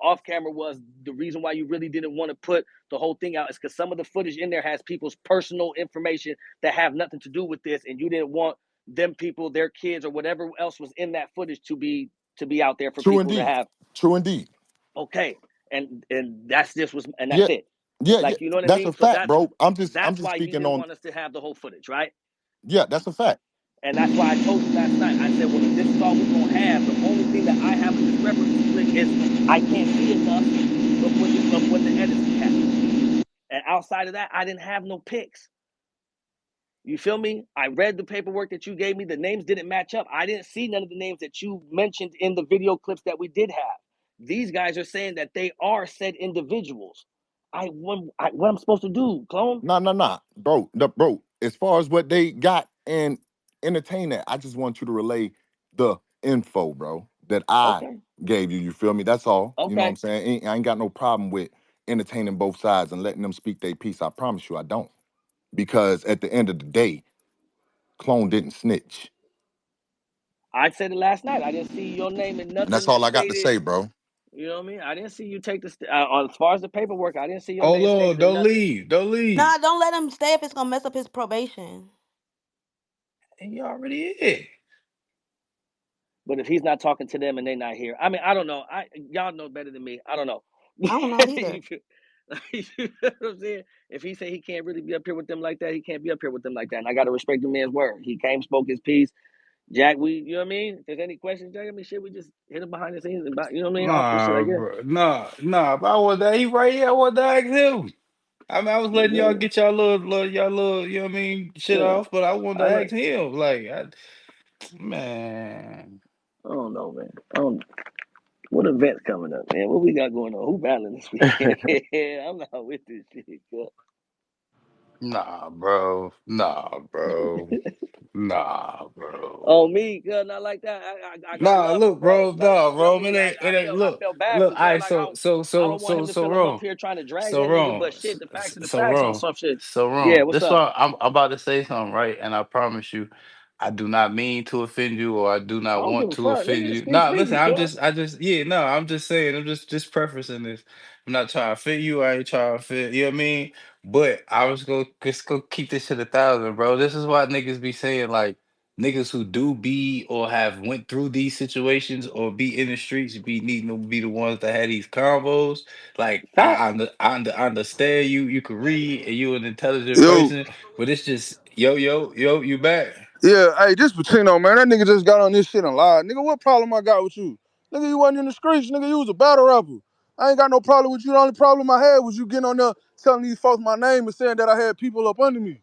off camera was the reason why you really didn't want to put the whole thing out is because some of the footage in there has people's personal information that have nothing to do with this, and you didn't want them people, their kids, or whatever else was in that footage to be out there for true people to indeed. have. True indeed. Okay, and that's Yeah. it. Yeah, yeah. Like you know what I That's a mean? So fact, bro. I'm that's just why you speaking didn't on. want us to have the whole footage, right? Yeah, that's a fact. And that's why I told you last night. I said, well, if this is all we're gonna have, the only thing that I have a discrepancy with is I can't see enough of what the edits we have. And outside of that, I didn't have no picks. You feel me? I read the paperwork that you gave me. The names didn't match up. I didn't see none of the names that you mentioned in the video clips that we did have. These guys are saying that they are said individuals. What I'm supposed to do, clone? Nah, bro. As far as what they got and entertain that, I just want you to relay the info, bro, that I Okay, gave you. You feel me? That's all. You know what I'm okay. saying? I ain't got no problem with entertaining both sides and letting them speak their piece. I promise you, I don't. Because at the end of the day, Clone didn't snitch, I said it last night. I didn't see your name in and that's nothing all that I got to stated. say, bro. You know what I mean? I didn't see you take as far as the paperwork. I didn't see your Hold name on, stated in don't nothing. leave, don't leave. Nah, don't let him stay if it's gonna mess up his probation. And you already is. But if he's not talking to them and they're not here, I mean, I don't know. Y'all know better than me. I don't know. I don't know either. You feel you feel what I'm saying? If he say he can't really be up here with them like that, he can't be up here with them like that. And I gotta respect the man's word. He came, spoke his piece. Jack, you know what I mean? If there's any questions, Jack, I mean, shit, we just hit him behind the scenes and you know what I mean? Off the shit, I Nah, guess. bro. Nah. But I want that. He right here. I want to ask him. I mean, I was letting y'all Yeah, get y'all little, you know what I mean, shit yeah. off, but I wanted I to know. ask him. Like, man. I don't know, man. I don't. What events coming up, man? What we got going on? Who battling this weekend? I'm not with this shit. Cuz. Nah, bro. Nah, bro. Nah, bro. Oh me, cuz not like that. I got Nah, love for look, bro. bro. Like Nah, you know what bro. I mean. It ain't. I Look, felt bad look. for bro. I Like so so I so don't want so him to so feel I'm up wrong. here trying to drag So that nigga, wrong. but shit, the facts of the So facts on wrong. some shit. So Yeah, wrong. what's That's up? why I'm about to say something, right? And I promise you, I do not mean to offend you, or I do I not don't give want a to fuck, offend nigga. you. Speak Nah, listen. freely, cuz. Yeah. No, I'm just saying. I'm just prefacing this. I'm not trying to offend you. I ain't trying to offend. You know what I mean? But I was gonna just go keep this shit 1,000, bro. This is why niggas be saying like niggas who do be or have went through these situations or be in the streets be needing to be the ones that had these convos. Like Facts. I understand you can read and you an intelligent Yo, person, but it's just yo, you back. yeah, hey, this Pacino, man. That nigga just got on this shit and lied. Nigga, what problem I got with you? Nigga, you wasn't in the streets. Nigga, you was a battle rapper. I ain't got no problem with you. The only problem I had was you getting on there telling these folks my name and saying that I had people up under me.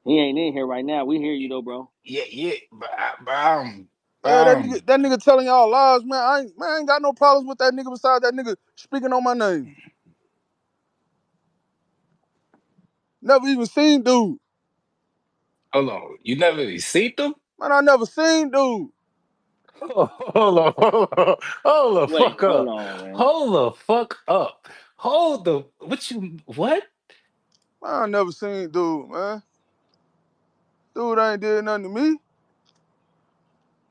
He ain't in here right now. We hear you though, bro. Yeah, Yeah, um, that nigga telling y'all lies, man. I ain't got no problems with that nigga besides that nigga speaking on my name. Never even seen dude. hold on. You never even seen them? Man, I never seen dude. Hold the Wait, fuck hold up. on, man. Hold the fuck up. Hold the what? Man, I never seen dude, man. Dude ain't did nothing to me.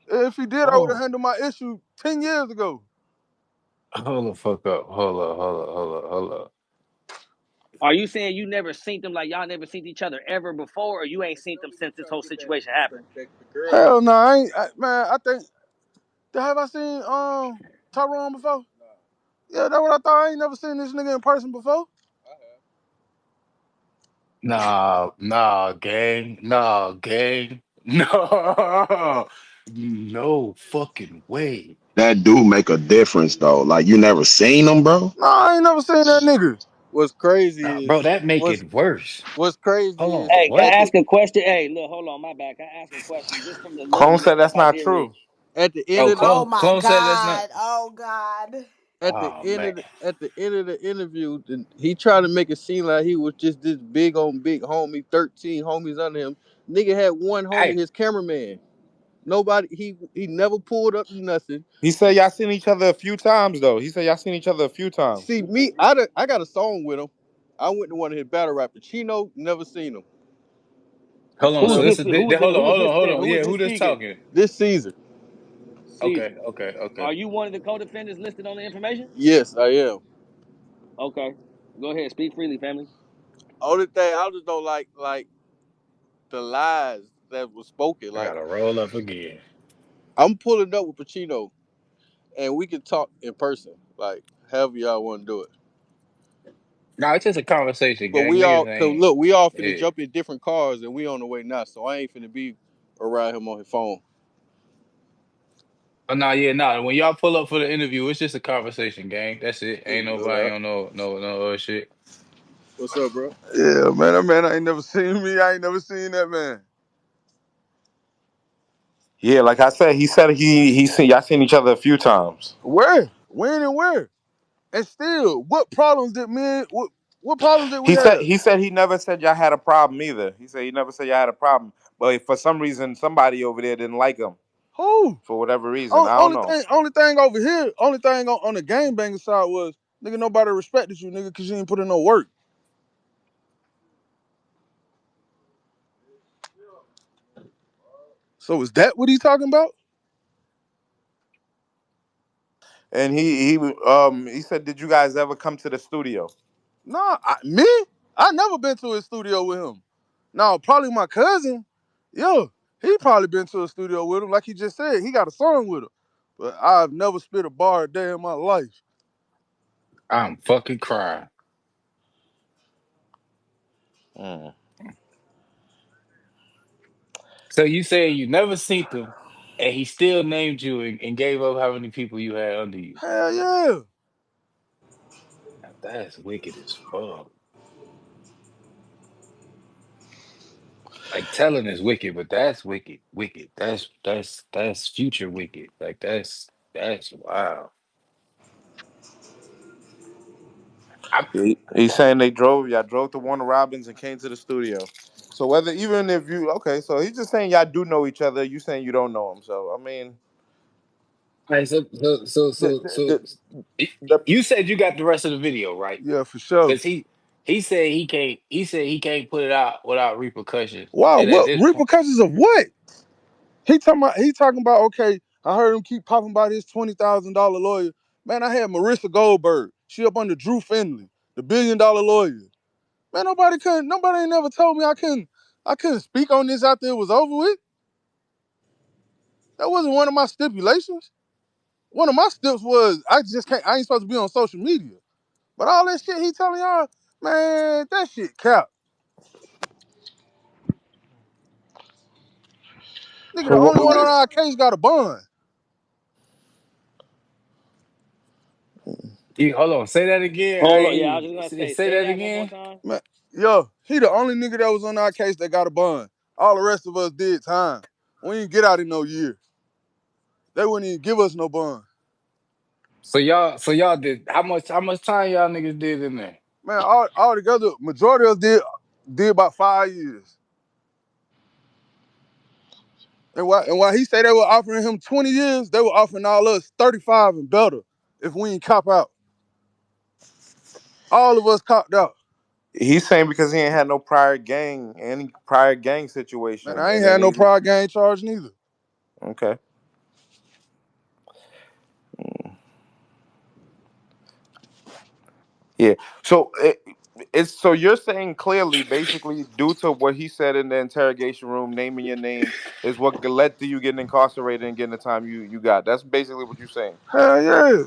If he did, I would have Oh, handled my issue 10 years ago. hold the fuck up. Hold up. Are you saying you never seen them like y'all never seen each other ever before, or you ain't seen them since this whole situation happened? Hell no, man, I think, have I seen Tyrone before? Yeah, that's what I thought. I ain't never seen this nigga in person before. Gang. No, no fucking way. That do make a difference though. Like you never seen them, bro. No, I ain't never seen that nigga. What's crazy Nah, bro, is that make what's it worse. what's crazy Hold is on, Hey, can what? I at the ask a question? Hey, look, hold on, my bad. Can I ask a question just from the little Clone bit said that that's I not did read? true. at the end Oh, of the Oh my clone said that's not. God. Oh God. Oh man. at the end of the interview, he tried to make it seem like he was just this big on big homie, 13 homies under him. Nigga had one homie, Hey, his cameraman. Nobody, he never pulled up to nothing. He said y'all seen each other a few times though. He said y'all seen each other a few times. See me, I got a song with him. I went to one of his battle rap. Pacino, never seen him. hold on. You So know, this is hold on, Who is this hold man? on. Who is Yeah, this who just speaking? talking? this Caesar. Caesar. Okay. Are you one of the co-defendants listed on the information? Yes, I am. Okay. Go ahead. Speak freely, family. Only thing I just don't like the lies that was spoken. I Like gotta roll up again. I'm pulling up with Pacino, and we can talk in person. Like however y'all want to do it. No, it's just a conversation, But gang. we all, Niggas cause ain't. look, we all finna Yeah. jump in different cars, and we on the way now. So I ain't finna be around him on his phone. Oh no, yeah, no. When y'all pull up for the interview, it's just a conversation, gang. That's it. Ain't All nobody right. on no other shit. What's up, bro? Yeah, man, that man I ain't never seen me. I ain't never seen that man. Yeah, like I said, he said he seen y'all seen each other a few times. Where? When and where? And still, what problems did men? What problems did we He said have? he never said y'all had a problem either. He said he never said y'all had a problem, but for some reason somebody over there didn't like him Who? for whatever reason. I don't know. Only thing over here, only thing on the game banging side was nigga nobody respected you, nigga, cause you ain't put in no work. So is that what he talking about? And he said, did you guys ever come to the studio? Nah, me? I never been to his studio with him. Now, probably my cousin. Yeah, he probably been to a studio with him. Like he just said, he got a song with him. But I've never spit a bar a day in my life. I'm fucking crying. Mm. So you saying you never seen him, and he still named you and gave up how many people you had under you? Hell yeah. Now, that's wicked as fuck. Like telling is wicked, but that's wicked, wicked. That's future wicked. Like that's wow. I, He's saying y'all drove to Warner Robins and came to the studio. So whether even if you okay, so he's just saying y'all do know each other. You saying you don't know him. So I mean, Right, the, the, y- the, you said you got the rest of the video, right? Yeah, for sure. Because he said he can't put it out without repercussions. Wow, And at what this point, repercussions of what? He talking about, okay, I heard him keep popping about his $20,000 lawyer. Man, I had Marissa Goldberg. She up under Drew Finley, the $1 billion lawyer. Man, nobody ain't never told me I couldn't speak on this after it was over with. That wasn't one of my stipulations. One of my steps was I ain't supposed to be on social media. But all that shit he telling y'all, man, that shit cap. Nigga, the so only one on our case got a bond. you hold on, say that again. I Hold on. ain't Yeah, I was you. just gonna Say say that that one more again. time. Man, yo, he the only nigga that was on our case that got a bond. All the rest of us did time. We didn't get out in no year. They wouldn't even give us no bond. So y'all did how much time y'all niggas did in there? Man, all together, majority of us did about 5 years. And while he said they were offering him 20 years, they were offering all us 35 and better if we ain't cop out. All of us copped out. he's saying because he ain't had no any prior gang Man, situation, I ain't and had then no he prior gang charge neither. okay. Yeah. So it's so you're saying clearly, basically, due to what he said in the interrogation room, naming your name is what led to you getting incarcerated and getting the time you got. That's basically what you're saying. Hell yeah.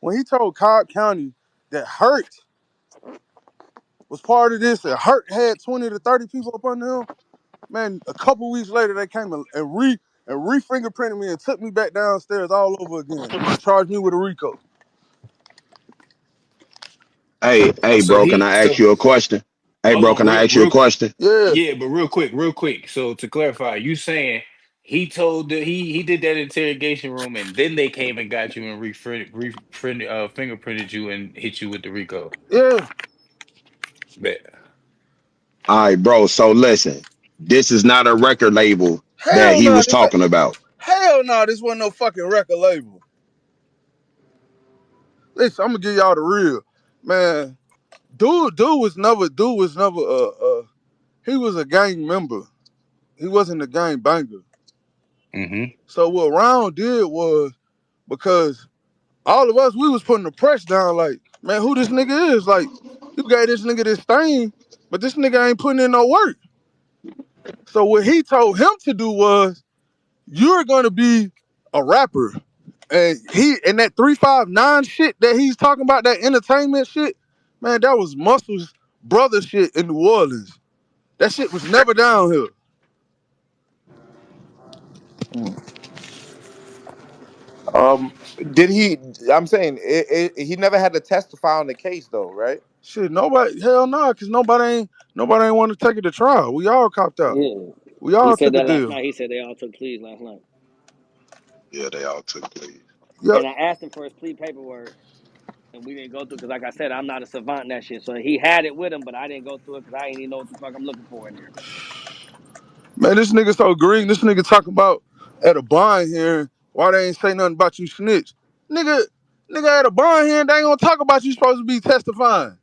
When he told Cobb County that Hurt was part of this, and Hurt had 20 to 30 people up under him, man, a couple weeks later they came and re-fingerprinted me and took me back downstairs all over again and charged me with a RICO. Hey, So bro, can he I ask so you a question? Hey, hold bro, on, can I ask you a question? Yeah, yeah, but real quick. So to clarify, you saying he told he did that interrogation room and then they came and got you and fingerprinted you and hit you with the Rico. yeah. Bet. All right, bro. So listen, this is not a record label that Hell he no, was talking about. this wasn't no fucking record label. Listen, I'm gonna give y'all the real. Man, dude was never he was a gang member. He wasn't a gang banger. Mm-hmm. So what Round did was, because all of us, we was putting the press down like, man, who this nigga is? Like, you gave this nigga this thing, but this nigga ain't putting in no work. So what he told him to do was, you're gonna be a rapper. And that 359 shit that he's talking about, that entertainment shit, man, that was Muscle's brother shit in New Orleans. That shit was never down here. Um, did he? I'm saying he never had to testify on the case, though, right? Shit, nobody, hell no, cause nobody ain't want to take it to trial. We all copped out. Yeah. We He all said took a that last deal. night. He said they all took pleas last night. Yeah, they all took pleas. Yep. And I asked him for his plea paperwork, and we didn't go through because, like I said, I'm not a savant in that shit. So he had it with him, but I didn't go through it because I didn't even know what the fuck I'm looking for in there. Man, this nigga so green. This nigga talking about at a bond hearing why they ain't say nothing about you snitch. Nigga, nigga at a bond hearing, they ain't gonna talk about you supposed to be testifying.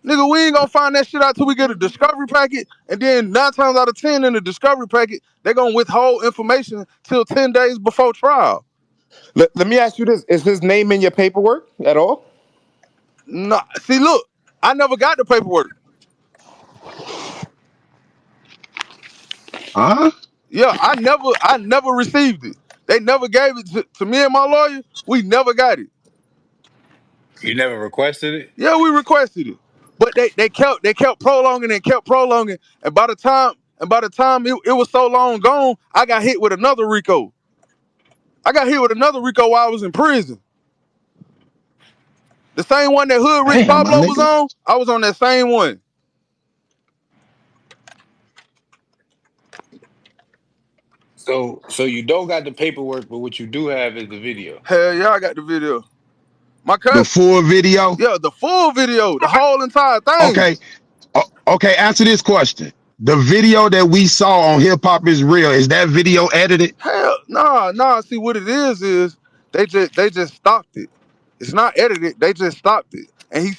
Nigga, we ain't gonna find that shit out till we get a discovery packet, and then 9 times out of 10 in the discovery packet, they gonna withhold information till 10 days before trial. Let me ask you this: is his name in your paperwork at all? Nah, see, look, I never got the paperwork. Huh? Yeah, I never received it. They never gave it to me and my lawyer. We never got it. You never requested it? Yeah, we requested it, but they kept prolonging and kept prolonging, and by the time it was so long gone, I got hit with another RICO. I got hit with another RICO while I was in prison. The same one that Hood Rich Damn, my Pablo was nigga. on, I was on that same one. So you don't got the paperwork, but what you do have is the video. Hell yeah, I got the video. My The cousin, full video. yeah, the full video, the whole entire thing. Okay. Okay. Answer this question. The video that we saw on Hip Hop is Real. Is that video edited? Hell, nah. See what it is they just stopped it. It's not edited. They just stopped it. And he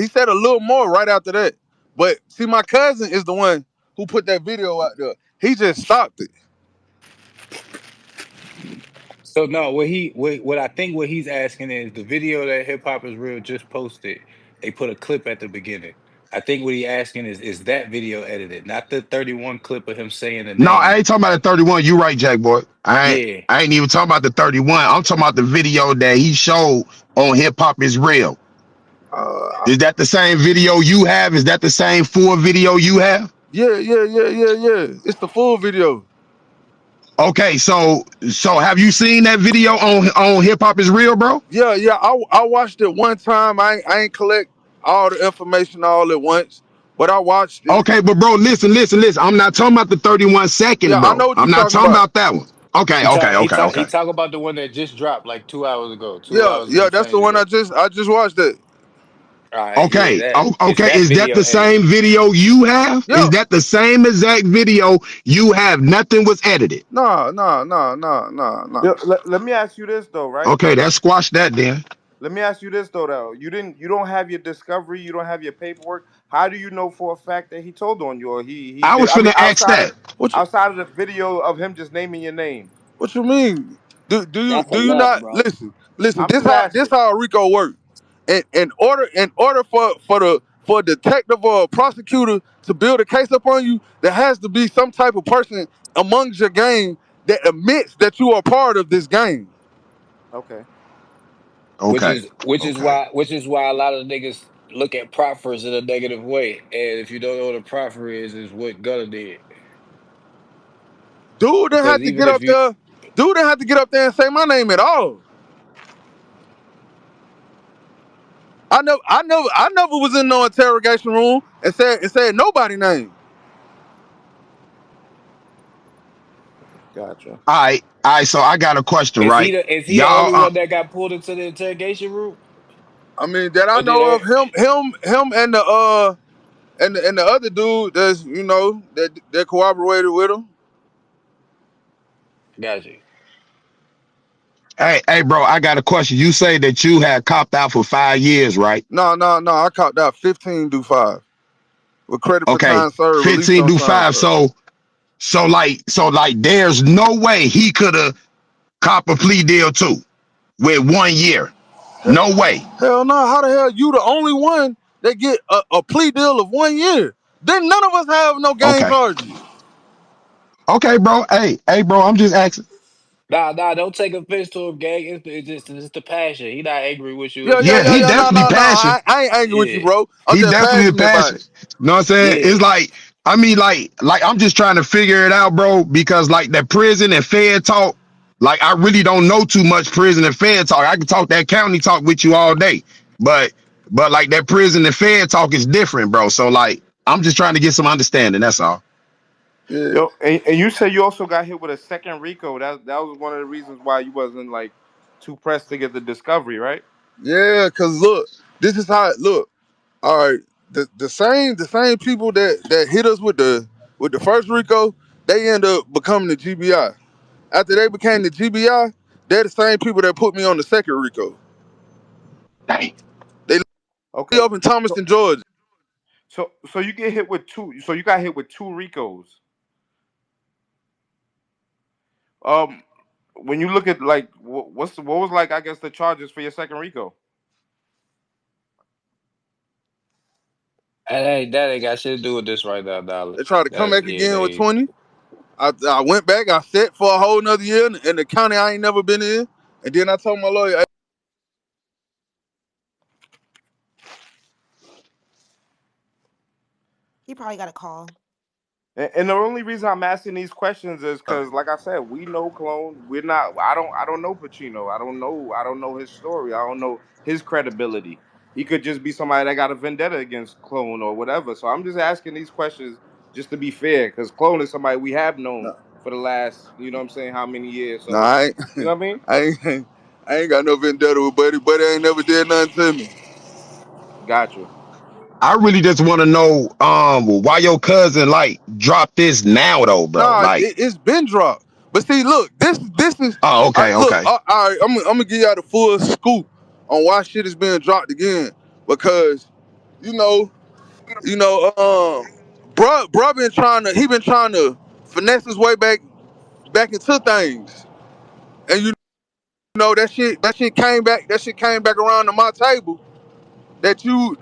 said a little more right after that. But see, my cousin is the one who put that video out there. He just stopped it. So no, what I think what he's asking is the video that Hip Hop is Real just posted. They put a clip at the beginning. I think what he asking is that video edited, not the 31 clip of him saying the No, I name. ain't talking about the 31. You right, Jack boy. I ain't Yeah. I ain't even talking about the 31. I'm talking about the video that he showed on Hip Hop is Real. Uh, Is that the same video you have? Is that the same full video you have? yeah. It's the full video. Okay, so have you seen that video on Hip Hop is Real, bro? Yeah. I watched it one time. I ain't collect all the information all at once, but I watched it. Okay, but bro, listen. I'm not talking about the 31 Yeah, seconds, I bro. know what I'm you're not talking talking about. about that one. Okay, He talk okay, he okay, talk he okay. talk about the one that just dropped like 2 hours ago, two Yeah, hours and yeah, some that's the change one I ago. just watched that. All right, yeah, Okay, that is okay. that Is that video the same edited. video you have? Yeah. Is that the same exact video you have? Nothing was edited. Nah. Let me ask you this though, right? Okay, that squash that then. Let me ask you this though. You don't have your discovery. You don't have your paperwork. How do you know for a fact that he told on you or he I did? was I mean, finna ask that. What you outside of the video of him just naming your name. what you mean? Do you That's do you enough, not bro. listen? I'm This just how asking. Rico works. In order for a detective or a prosecutor to build a case upon you, there has to be some type of person amongst your gang that admits that you are part of this gang. Okay. Which Okay, is which is okay. why which is why a lot of niggas look at proffers in a negative way. And if you don't know what a proffer is what Gunna did. Dude didn't Because have to even get if up you there. Dude didn't have to get up there and say my name at all. I never was in no interrogation room and said nobody name. Gotcha. All right. So I got a question, right? is he the Y'all, only one that got pulled into the interrogation room? I mean that I Or did know of it him and the other dude that's that cooperated with him. got you. hey, bro, I got a question. You say that you had copped out for 5 years, right? No. I copped out 15 do 5 with credit for Okay, time served, released 15 on do time 5. served. So, there's no way he could have cop a plea deal too with 1 year. No way. Hell no! How the hell you the only one that get a plea deal of 1 year? Then none of us have no gang Okay. charges. Okay, bro. Hey, bro, I'm just asking. Nah, don't take offense to him, gang. It's the passion. He not angry with you. Yeah, It's yeah, just Yeah, yeah, he yeah. passion. definitely No. passion. I ain't angry with you, Yeah, bro. I'm He just definitely a passionate about passion. it. You know what I'm saying? yeah. It's like, I mean, like I'm just trying to figure it out, bro, because like that prison and Fed talk. Like I really don't know too much prison and fed talk. I can talk that county talk with you all day, but like that prison and fed talk is different, bro. So like I'm just trying to get some understanding. That's all. Yeah, Yo, and you said you also got hit with a second RICO. That was one of the reasons why you wasn't like too pressed to get the discovery, right? yeah. Cause look, this is how it look. All right, the same people that hit us with the first RICO, they end up becoming the GBI. After they became the GBI, they're the same people that put me on the second RICO. Dang. They Okay. lay up in So Thomaston, Georgia. so you get hit with two. So you got hit with two RICOs. Um, when you look at like what was like I guess the charges for your second RICO. That ain't got shit to do with this right now, Dollar. They tried to come That back yeah, again with they 20. I went back, I sat for a whole nother year in the county I ain't never been in. And then I told my lawyer, hey, He probably got a call. And the only reason I'm asking these questions is because, like I said, we know Clone. We're not. I don't know Pacino. I don't know. I don't know his story. I don't know his credibility. He could just be somebody that got a vendetta against Clone or whatever. So I'm just asking these questions just to be fair, because Clone is somebody we have known no, for the last, you know what I'm saying, how many years. no, So, I ain't, you know what I mean? I ain't got no vendetta with Buddy. Buddy ain't never did nothing to me. Gotcha. I really just want to know why your cousin like dropped this now though, bro. Nah, Like, it's been dropped. But see, look, this is oh, I okay, look. okay. All right, I'm gonna give y'all the full scoop on why shit is being dropped again. Because you know, you know, bruh been trying to finesse his way back into things, and you know that shit came back around to my table. That you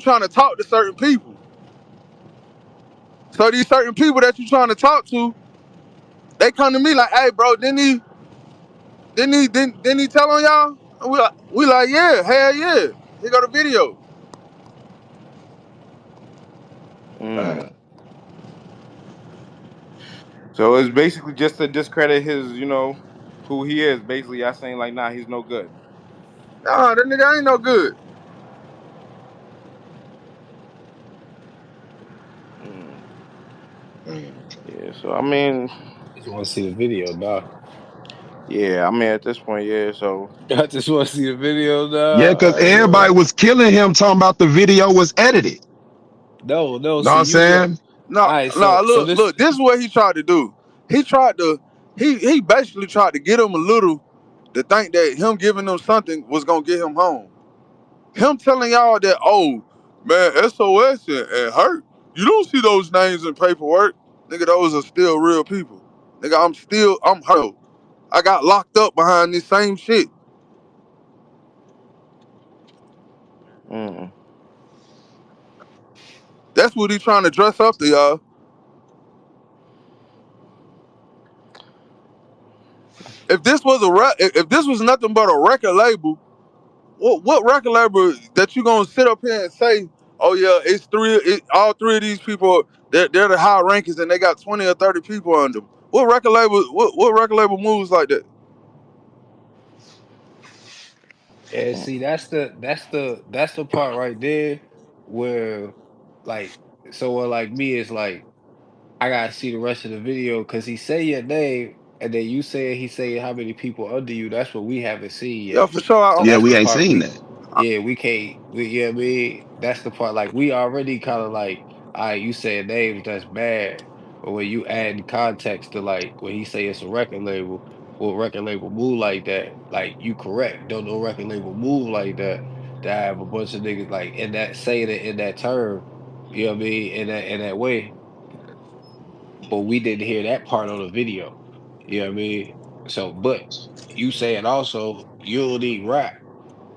trying to talk to certain people. So these certain people that you trying to talk to, they come to me like, hey, bro, didn't he tell on y'all? And we like, yeah, hell yeah. Here go the video. Mm. So it's basically just to discredit his, who he is. Basically, I saying like, nah, he's no good. Nah, that nigga ain't no good. Mm. Mm. Yeah. So I mean, just want to see the video, dog. yeah. I mean, at this point, yeah. So I just want to see the video, Yeah, dog. because I ain't gonna everybody lie. was killing him talking about the video was edited. No, no. Know what See, I'm you get. saying? All No, right, no, so this. look, this is what he tried to do. He tried to he basically tried to get him a little to think that him giving them something was gonna get him home. Him telling y'all that, oh man, SOS and hurt. You don't see those names in paperwork. Nigga, those are still real people. Nigga, I'm hurt. I got locked up behind this same shit. Mm. That's what he trying to dress up to y'all. If this was if this was nothing but a record label, what record label that you gonna sit up here and say, oh yeah, all three of these people, they're the high rankings and they got 20 or 30 people on them. What record label moves like that? Yeah, see, that's the part right there where, like, someone like me is like, I gotta see the rest of the video because he say your name and then you say he say how many people under you. That's what we haven't seen Yeah, yet. for sure. So Yeah, that's we the ain't part seen we, that. yeah, we can't. Yeah, I mean, that's the part. Like we already kind of like, all right, you saying names, that's bad. But when you add context to like when he say it's a record label, well, record label move like that, like you correct. Don't no record label move like that. To have a bunch of niggas like in that saying it in that term. You know what I mean? In that way, but we didn't hear that part on the video. You know what I mean? So, but you saying also you don't need rap.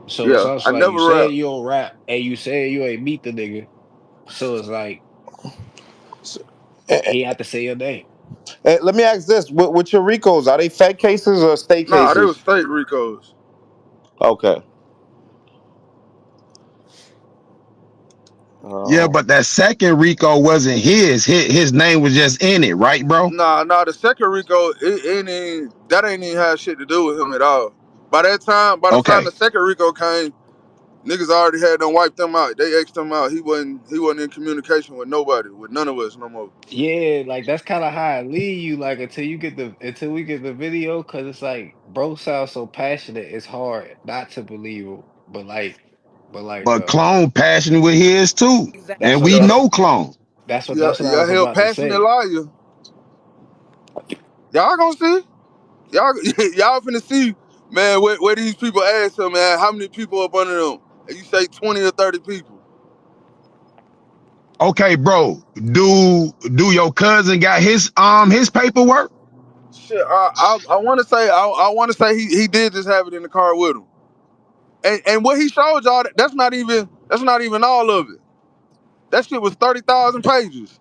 So it's Yeah, also I like you never say rap. you don't rap and you say you ain't meet the nigga. So it's like So, eh, he had to say your name. let me ask this: with your Ricos, are they fed cases or state Nah, they was cases? fake Ricos. Okay. Yeah, but that second Rico wasn't his name was just in it, right, bro? Nah, the second Rico, that ain't even had shit to do with him at all. By the time Okay. the second Rico came, niggas already had them wiped them out. They X'd him out. He wasn't in communication with nobody, with none of us no more. Yeah, like that's kind of how I leave you, like until we get the video, because it's like bro sounds so passionate, it's hard not to believe him. But But Clone passionate with his too. that's And Exactly. what we Yeah, know Clone. yeah, that's what I yeah. was Hell, about to passionate say. liar. Y'all gonna see? Y'all, y'all finna see, man. Where these people ask him, man, how many people up under them? And you say 20 or 30 people. Okay, bro. Do your cousin got his paperwork? Shit, I want to say, I want to say he did just have it in the car with him. And what he showed y'all, that's not even all of it. That shit was 30,000 pages.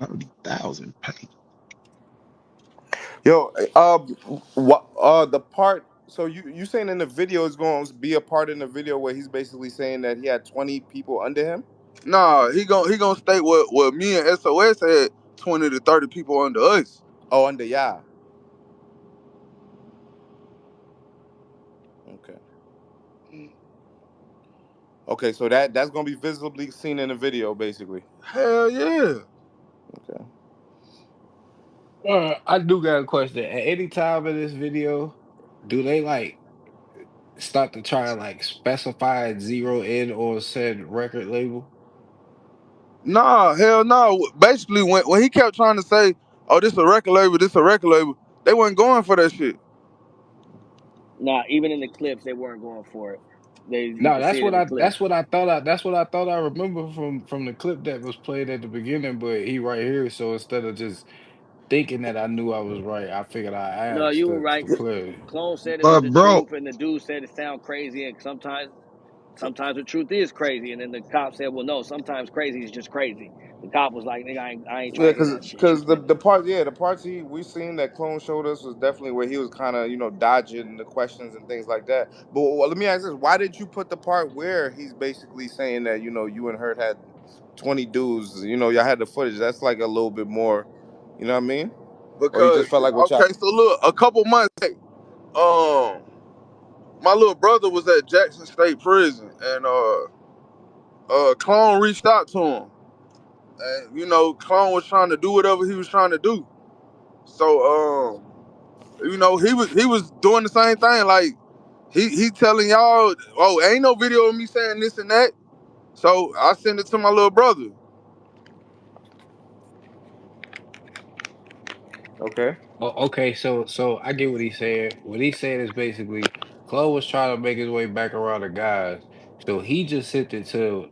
30,000 pages. Yo, what the part? So you saying in the video is going to be a part in the video where he's basically saying that he had 20 people under him? Nah, he gonna state what me and SOS had 20 to 30 people under us. Oh, under yeah. Okay. Okay, so that's gonna be visibly seen in the video, basically. Hell yeah. Okay. I do got a question. At any time in this video, do they like start to try and like specify zero in or said record label? Nah, hell no. Basically, when he kept trying to say, "Oh, this a record label," they wasn't going for that shit. Nah, even in the clips, they weren't going for it. You No, can see it in the clips. that's what I thought I remember from the clip that was played at the beginning, but he right here, so instead of just thinking that I knew I was right, I figured I No, asked you were right. for clarity. Clone said it was But the bro, truth, and the dude said it sounded crazy, and sometimes the truth is crazy. And then the cop said, well, no, sometimes crazy is just crazy. The cop was like, nigga, I ain't Yeah, trying to hear because that shit. because Shoot the nigga. the parts the parts we seen that Clone showed us was definitely where he was kind of dodging the questions and things like that. But let me ask this: why did you put the part where he's basically saying that you and Hurt had 20 dudes? Y'all had the footage. That's like a little bit more. You know what I mean? Or you just Because felt like what y'all? okay, so look, a couple months back, um, my little brother was at Jackson State Prison, and Clone reached out to him, and Clone was trying to do whatever he was trying to do. So he was doing the same thing, like he telling y'all, oh, ain't no video of me saying this and that. So I sent it to my little brother. Okay. Okay, so I get what he said. What he said is basically Chloe was trying to make his way back around the guys. So he just sent it to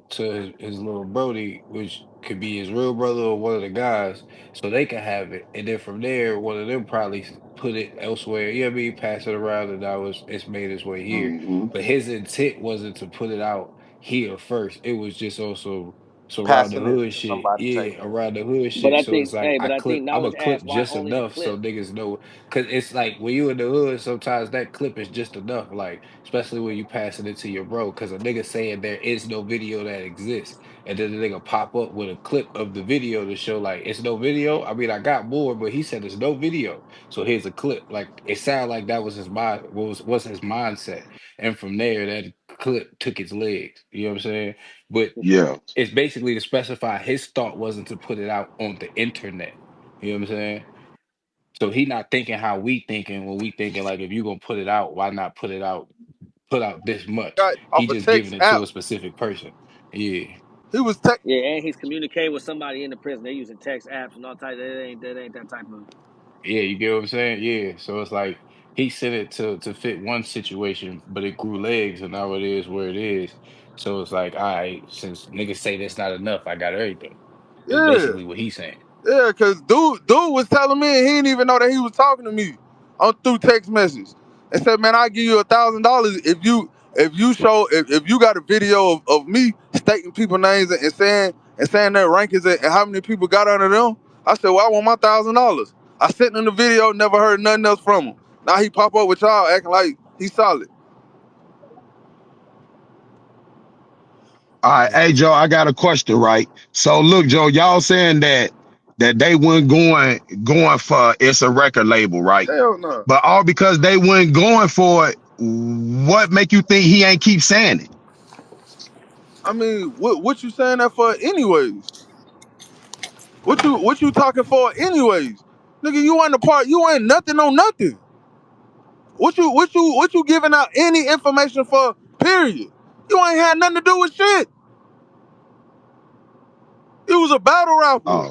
his little Brody, which could be his real brother or one of the guys, so they can have it. And then from there, one of them probably put it elsewhere. You know what I mean? Pass it around and now it's made its way here. mhm. But his intent wasn't to put it out here first. It was just also around the Passing it hood to shit. somebody type Yeah, thing. around the hood shit. So it's like But I think I'm a Knowledge clip asked why just only the enough clip. so niggas know. Cause it's like when you in the hood, sometimes that clip is just enough. Like, especially when you passing it to your bro. Cause a nigga saying there is no video that exists. And then the nigga pop up with a clip of the video to show like it's no video. I mean, I got more, but he said there's no video. So here's a clip. Like it sounded like that was his mind was his mindset. And from there, that clip took its legs. You know what I'm saying? But For sure. Yeah. it's basically to specify his thought wasn't to put it out on the internet. You know what I'm saying? So he not thinking how we thinking when we thinking like if you gonna put it out, why not put out this much? Got He off a just giving text it app. to a specific person. Yeah. He was text. Yeah, and he's communicating with somebody in the prison. They're using text apps and all types. That ain't that type of. Yeah, you get what I'm saying? Yeah. So it's like he sent it to fit one situation, but it grew legs and now it is where it is. So it's like, all right, since niggas say that's not enough, I got everything. Is Yeah. basically what he's saying. Yeah, cause dude was telling me, and he didn't even know that he was talking to me on through text message, and said, "Man, I'll give you $1,000 if you got a video of me stating people names and saying their rankings and how many people got under them." I said, "Well, I want my $1,000." I sent him the video, never heard nothing else from him. Now he pop up with y'all acting like he's solid. All right, hey Joe, I got a question, right? So look, Joe, y'all saying that they weren't going for it's a record label, right? Hell no. But all because they weren't going for it, what make you think he ain't keep saying it? I mean, what you saying that for anyways? What you talking for anyways? Nigga, you ain't a part. You ain't nothing on nothing. What you giving out any information for? Period. You ain't had nothing to do with shit. You was a battle rapper.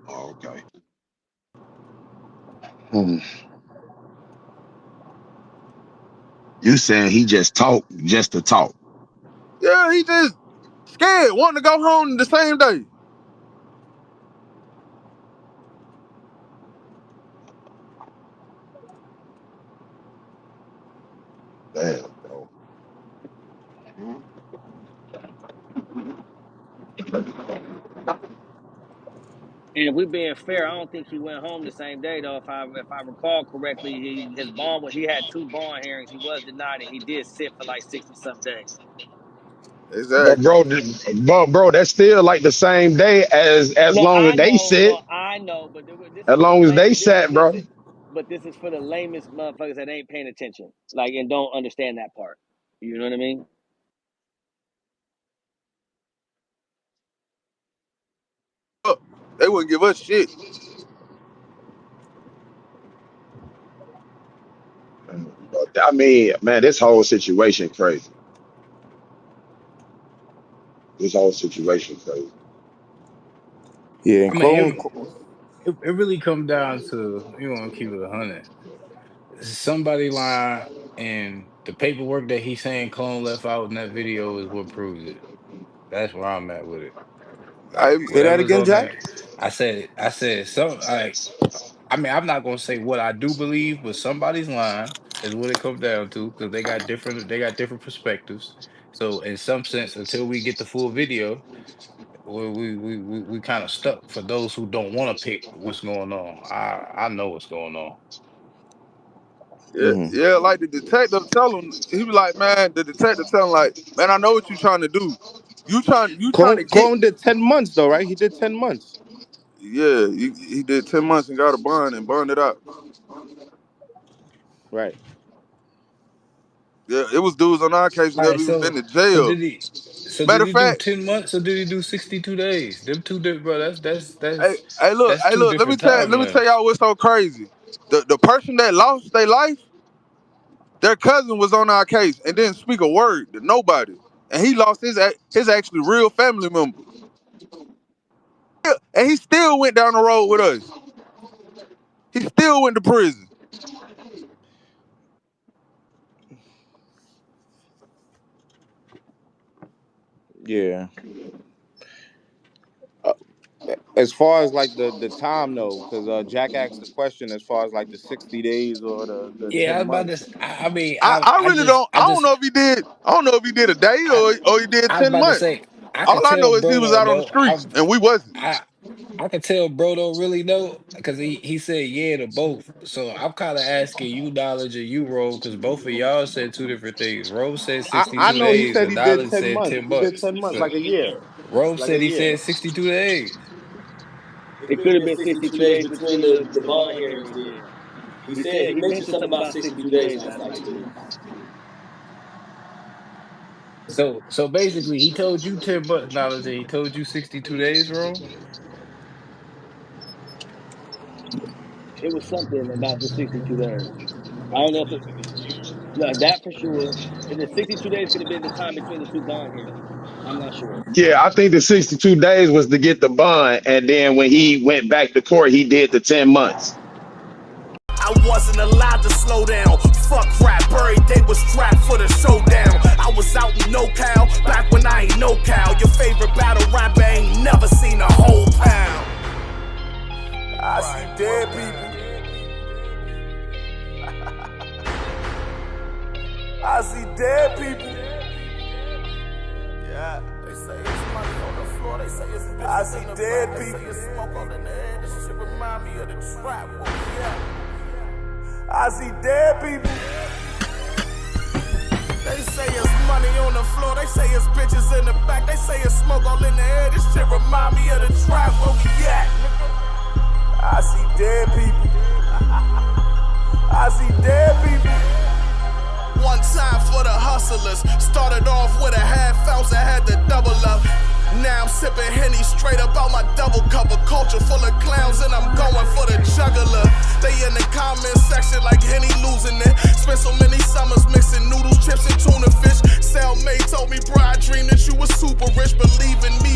Oh, okay. Hmm. You saying he just talk just to talk? Yeah, he just scared, wanting to go home the same day. Damn, bro. And if we're being fair, I don't think he went home the same day though. If I recall correctly, he had 2 bond hearings. He was denied and he did sit for like 60 some days. But Exactly. bro, that's still like the same day as No, long as I they know, sit, no, I know, but this as is for the long as they layman. sat, bro. This is for the lamest motherfuckers that ain't paying attention, like and don't understand that part. You know what I mean? They wouldn't give us shit. But, I mean, man, this whole situation crazy. This whole situation crazy. Yeah, and I mean, clone. it really come down to, you want to keep it 100. Somebody lying, and the paperwork that he's saying Clone left out in that video is what proves it. That's where I'm at with it. Like Say that whatever's again, on Jack. that, I said some. I mean, I'm not gonna say what I do believe, but somebody's lying is what it comes down to because they got different perspectives. So in some sense, until we get the full video, we kind of stuck for those who don't want to pick what's going on. I know what's going on. Yeah, Hmm. yeah. Like the detective tell him, he be like, man. The detective tell him like, man, I know what you trying to do. You trying to get. Clone did 10 months though, right? He did 10 months. Yeah, he did 10 months and got a bond and bonded out. Right. Yeah, it was dudes on our case All never right, even been so to so jail. did he? So did Matter of he do fact, 10 months or did he do 62 days? Them two different, bro. hey, hey, look, That's hey, two look. different Let me tell timelines. y'all what's so crazy. The person that lost their life, their cousin was on our case and didn't speak a word to nobody, and he lost his actually real family member, and he still went down the road with us. He still went to prison. Yeah. Uh, as far as like the time though, because Jack asked the question as far as like the 60 days or the Yeah, I 10 was about to. months. I mean, I really don't. I I don't just, know if he did. I don't know if he did a day I, or he did I was 10 about to months. say, I could All I tell know is he was Brodo out on the though. streets and we wasn't. I, I could tell bro don't really know because he said yeah to both. So I'm kind of asking you knowledge and you Roll because both of y'all said two different things. Rove said I 62 know he days said and he did knowledge 10 said months. 10 He did months. 10 months, So like a year. Rove Like a said he year. said 62 days. It could have been 62 days between the bond hearings. Then he mentioned something about 62 days last night to me. So basically he told you 10 months knowledge and he told you 62 days, Rove. It was something about the 62 days. I don't know if no, that for sure. And the 62 days could have been the time between the 2 bond hearings. I'm not sure. Yeah, I think the 62 days was to get the bond, and then when he went back to court, he did the 10 months. I wasn't allowed to slow down. Fuck rap, every day was strapped for the showdown. I was out in NoCal, back when I ain't no cow. Your favorite battle rapper ain't never seen a whole pound. I see dead people. I see dead people. Yeah, they say it's money on the floor. They say it's bitches. I see dead people. They say it's smoke on the air. This shit remind me of the trap. Where we at? I see dead people. They say it's money on the floor, they say it's bitches in the back, they say it's smoke all in the air. This shit remind me of the trap where we at. I see dead people. I see dead people. One time for the hustlers. Started off with a half ounce, I had to double up. Now I'm sipping Henny straight up out my double cup. A culture full of clowns and I'm going for the juggler. They in the comment section like Henny losing it. Spent so many summers mixing noodles, chips and tuna fish. Cellmate told me, bro, I dreamed that you was super rich. Believe in me